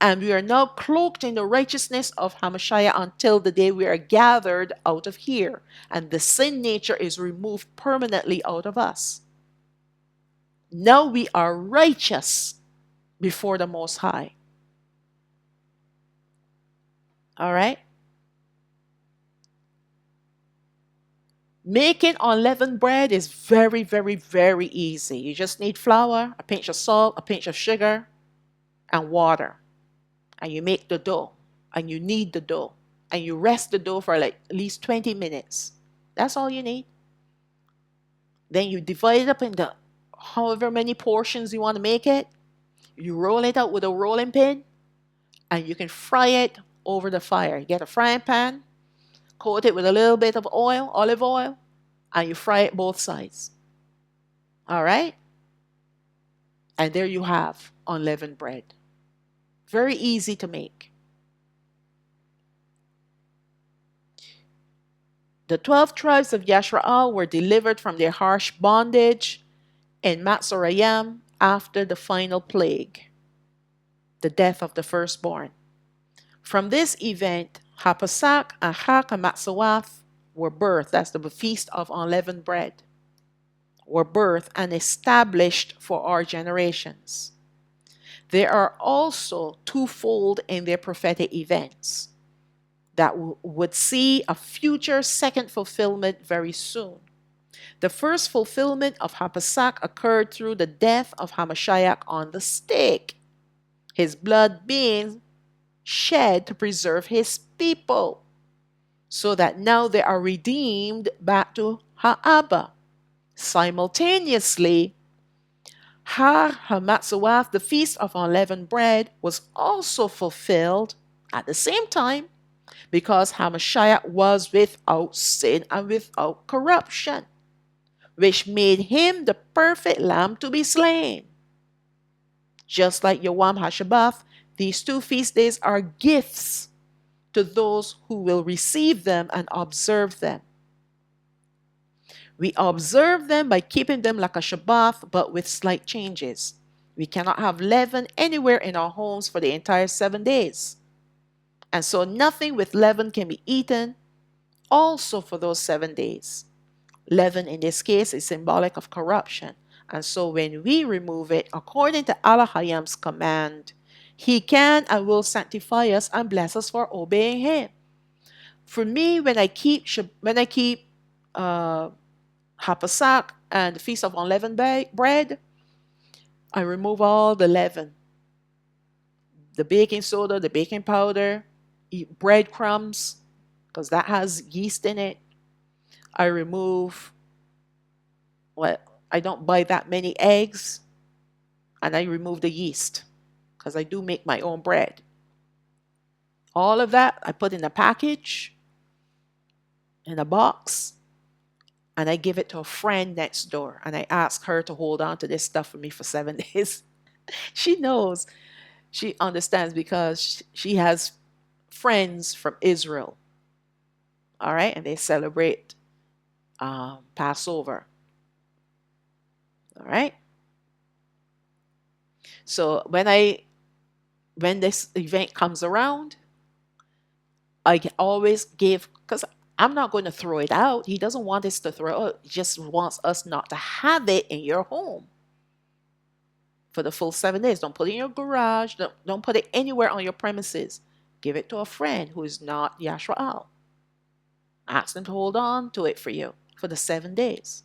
And we are now cloaked in the righteousness of Hamashiach until the day we are gathered out of here. And the sin nature is removed permanently out of us. Now we are righteous before the Most High. All right? Making unleavened bread is very, very, very easy. You just need flour, a pinch of salt, a pinch of sugar, and water. And you make the dough. And you knead the dough. And you rest the dough for like at least 20 minutes. That's all you need. Then you divide it up into however many portions you want to make it. You roll it out with a rolling pin. And you can fry it over the fire. You get a frying pan, coat it with a little bit of oil, olive oil, and you fry it both sides. All right? And there you have unleavened bread. Very easy to make. The 12 tribes of Yashraal were delivered from their harsh bondage in Matzorayim after the final plague, the death of the firstborn. From this event, Hapasak and Chak and Matzawath were birthed. That's the feast of unleavened bread. Were birthed and established for our generations. They are also twofold in their prophetic events that would see a future second fulfillment very soon. The first fulfillment of Hapasak occurred through the death of Hamashiach on the stake, his blood being shed to preserve his people, so that now they are redeemed back to Ha'aba. Simultaneously, Har HaMatzawath, the feast of unleavened bread, was also fulfilled at the same time because Hamashiach was without sin and without corruption, which made him the perfect lamb to be slain. Just like Yom HaShabbat, these two feast days are gifts to those who will receive them and observe them. We observe them by keeping them like a Shabbat, but with slight changes. We cannot have leaven anywhere in our homes for the entire 7 days. And so nothing with leaven can be eaten also for those 7 days. Leaven in this case is symbolic of corruption. And so when we remove it, according to Alahayam's command, he can and will sanctify us and bless us for obeying him. For me, when I keep Hapasak and the Feast of Unleavened Bread, I remove all the leaven, the baking soda, the baking powder, breadcrumbs, because that has yeast in it. I remove, I don't buy that many eggs, and I remove the yeast, because I do make my own bread. All of that I put in a package, in a box, and I give it to a friend next door, and I ask her to hold on to this stuff for me for 7 days. She knows, she understands, because she has friends from Israel. All right, and they celebrate Passover. All right. So when this event comes around, I always give, because I'm not going to throw it out. He doesn't want us to throw it out. He just wants us not to have it in your home for the full 7 days. Don't put it in your garage. Don't put it anywhere on your premises. Give it to a friend who is not Yashraal. Ask them to hold on to it for you for the 7 days.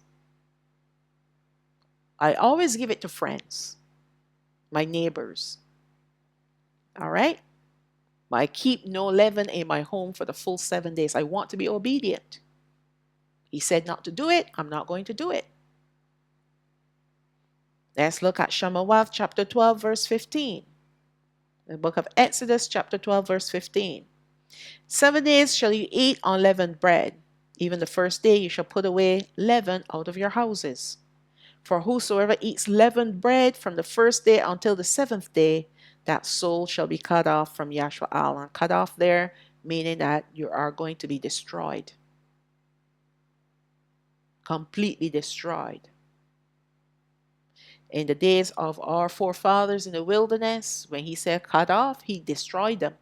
I always give it to friends, my neighbors. All right? But I keep no leaven in my home for the full 7 days. I want to be obedient. He said not to do it. I'm not going to do it. Let's look at Shalawam chapter 12, verse 15. The book of Exodus chapter 12, verse 15. 7 days shall you eat unleavened bread. Even the first day you shall put away leaven out of your houses. For whosoever eats leavened bread from the first day until the 7th day, that soul shall be cut off from Yashwa'al. And cut off there, meaning that you are going to be destroyed. Completely destroyed. In the days of our forefathers in the wilderness, when he said cut off, he destroyed them.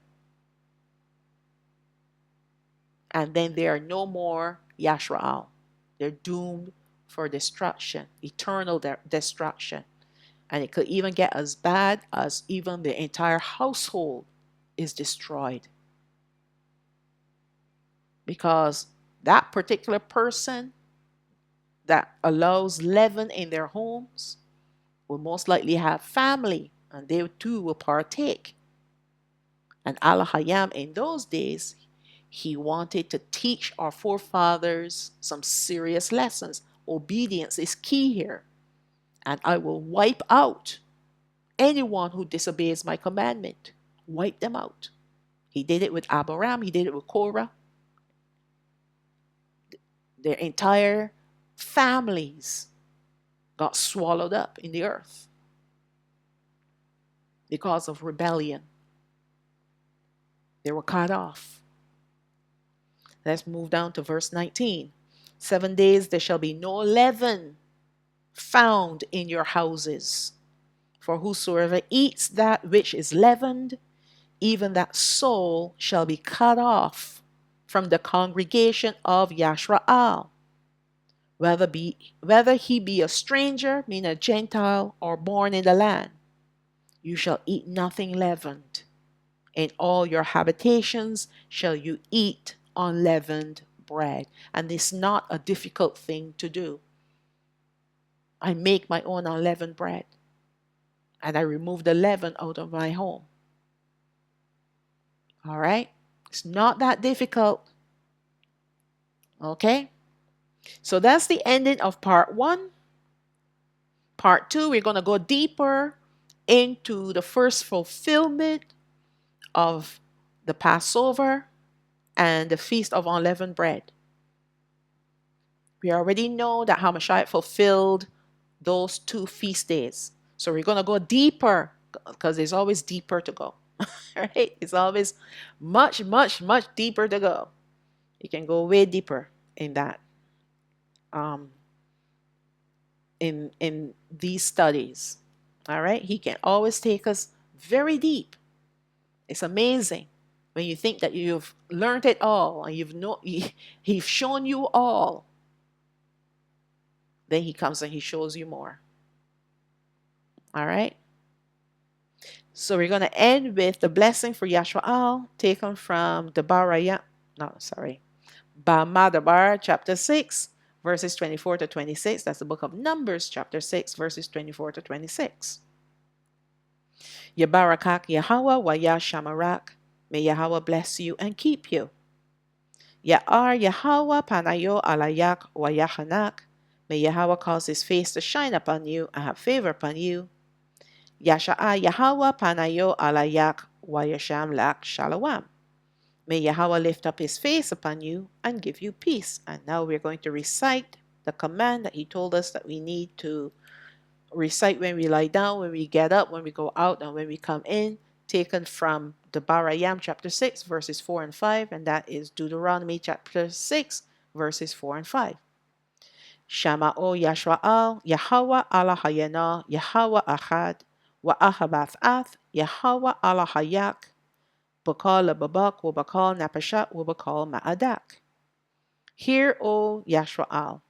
And then they are no more Yashwa'al. They're doomed for destruction, eternal destruction. And it could even get as bad as even the entire household is destroyed. Because that particular person that allows leaven in their homes will most likely have family, and they too will partake. And Alahayam in those days, he wanted to teach our forefathers some serious lessons. Obedience is key here. And I will wipe out anyone who disobeys my commandment. Wipe them out. He did it with Abraham. He did it with Korah. Their entire families got swallowed up in the earth because of rebellion. They were cut off. Let's move down to verse 19. 7 days there shall be no leaven found in your houses. For whosoever eats that which is leavened, even that soul shall be cut off from the congregation of Yashwa'al. Whether he be a stranger, meaning a Gentile, or born in the land, you shall eat nothing leavened. In all your habitations shall you eat unleavened bread. And it's not a difficult thing to do. I make my own unleavened bread. And I remove the leaven out of my home. All right? It's not that difficult. Okay? So that's the ending of part 1. Part 2, we're going to go deeper into the first fulfillment of the Passover and the Feast of Unleavened Bread. We already know that Hamashiach fulfilled those 2 feast days. So we're going to go deeper because there's always deeper to go. Right? It's always much, much, much deeper to go. You can go way deeper in that. In these studies. All right? He can always take us very deep. It's amazing when you think that you've learned it all and he's shown you all. Then he comes and he shows you more. All right? So we're going to end with the blessing for Yashwa'al taken from the Bamadabar chapter 6 verses 24 to 26. That's the book of Numbers chapter 6 verses 24 to 26. Yabarakak Yahawah wa Yashamarak. May Yahawah bless you and keep you. Ya'ar Yahawah panayo alayak wa yahanak. May Yahawah cause his face to shine upon you and have favor upon you. Yasha'a Yahawah panayo alayak wa yasham lak Shalawam. May Yahawah lift up his face upon you and give you peace. And now we're going to recite the command that he told us that we need to recite when we lie down, when we get up, when we go out, and when we come in, taken from the Barayam chapter 6 verses 4 and 5, and that is Deuteronomy chapter 6 verses 4 and 5. Shama'o Yashwa'al, Yahawah Alahayana, Yahawah Achad, wa Ahabath'ath, Yahawah Alahayak, Bakal Babak, Wabakal Napashat, Wabakal Ma'adak. Hear, O Yashwa'al,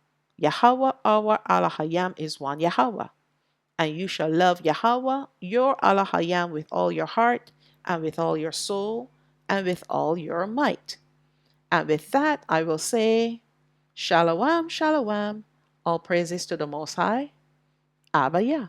Yahawah our Alahayam is one Yahawah. And you shall love Yahawah, your Alahayam, with all your heart, and with all your soul, and with all your might. And with that I will say, Shalawam, Shalawam, all praises to the Most High, Abba Yah.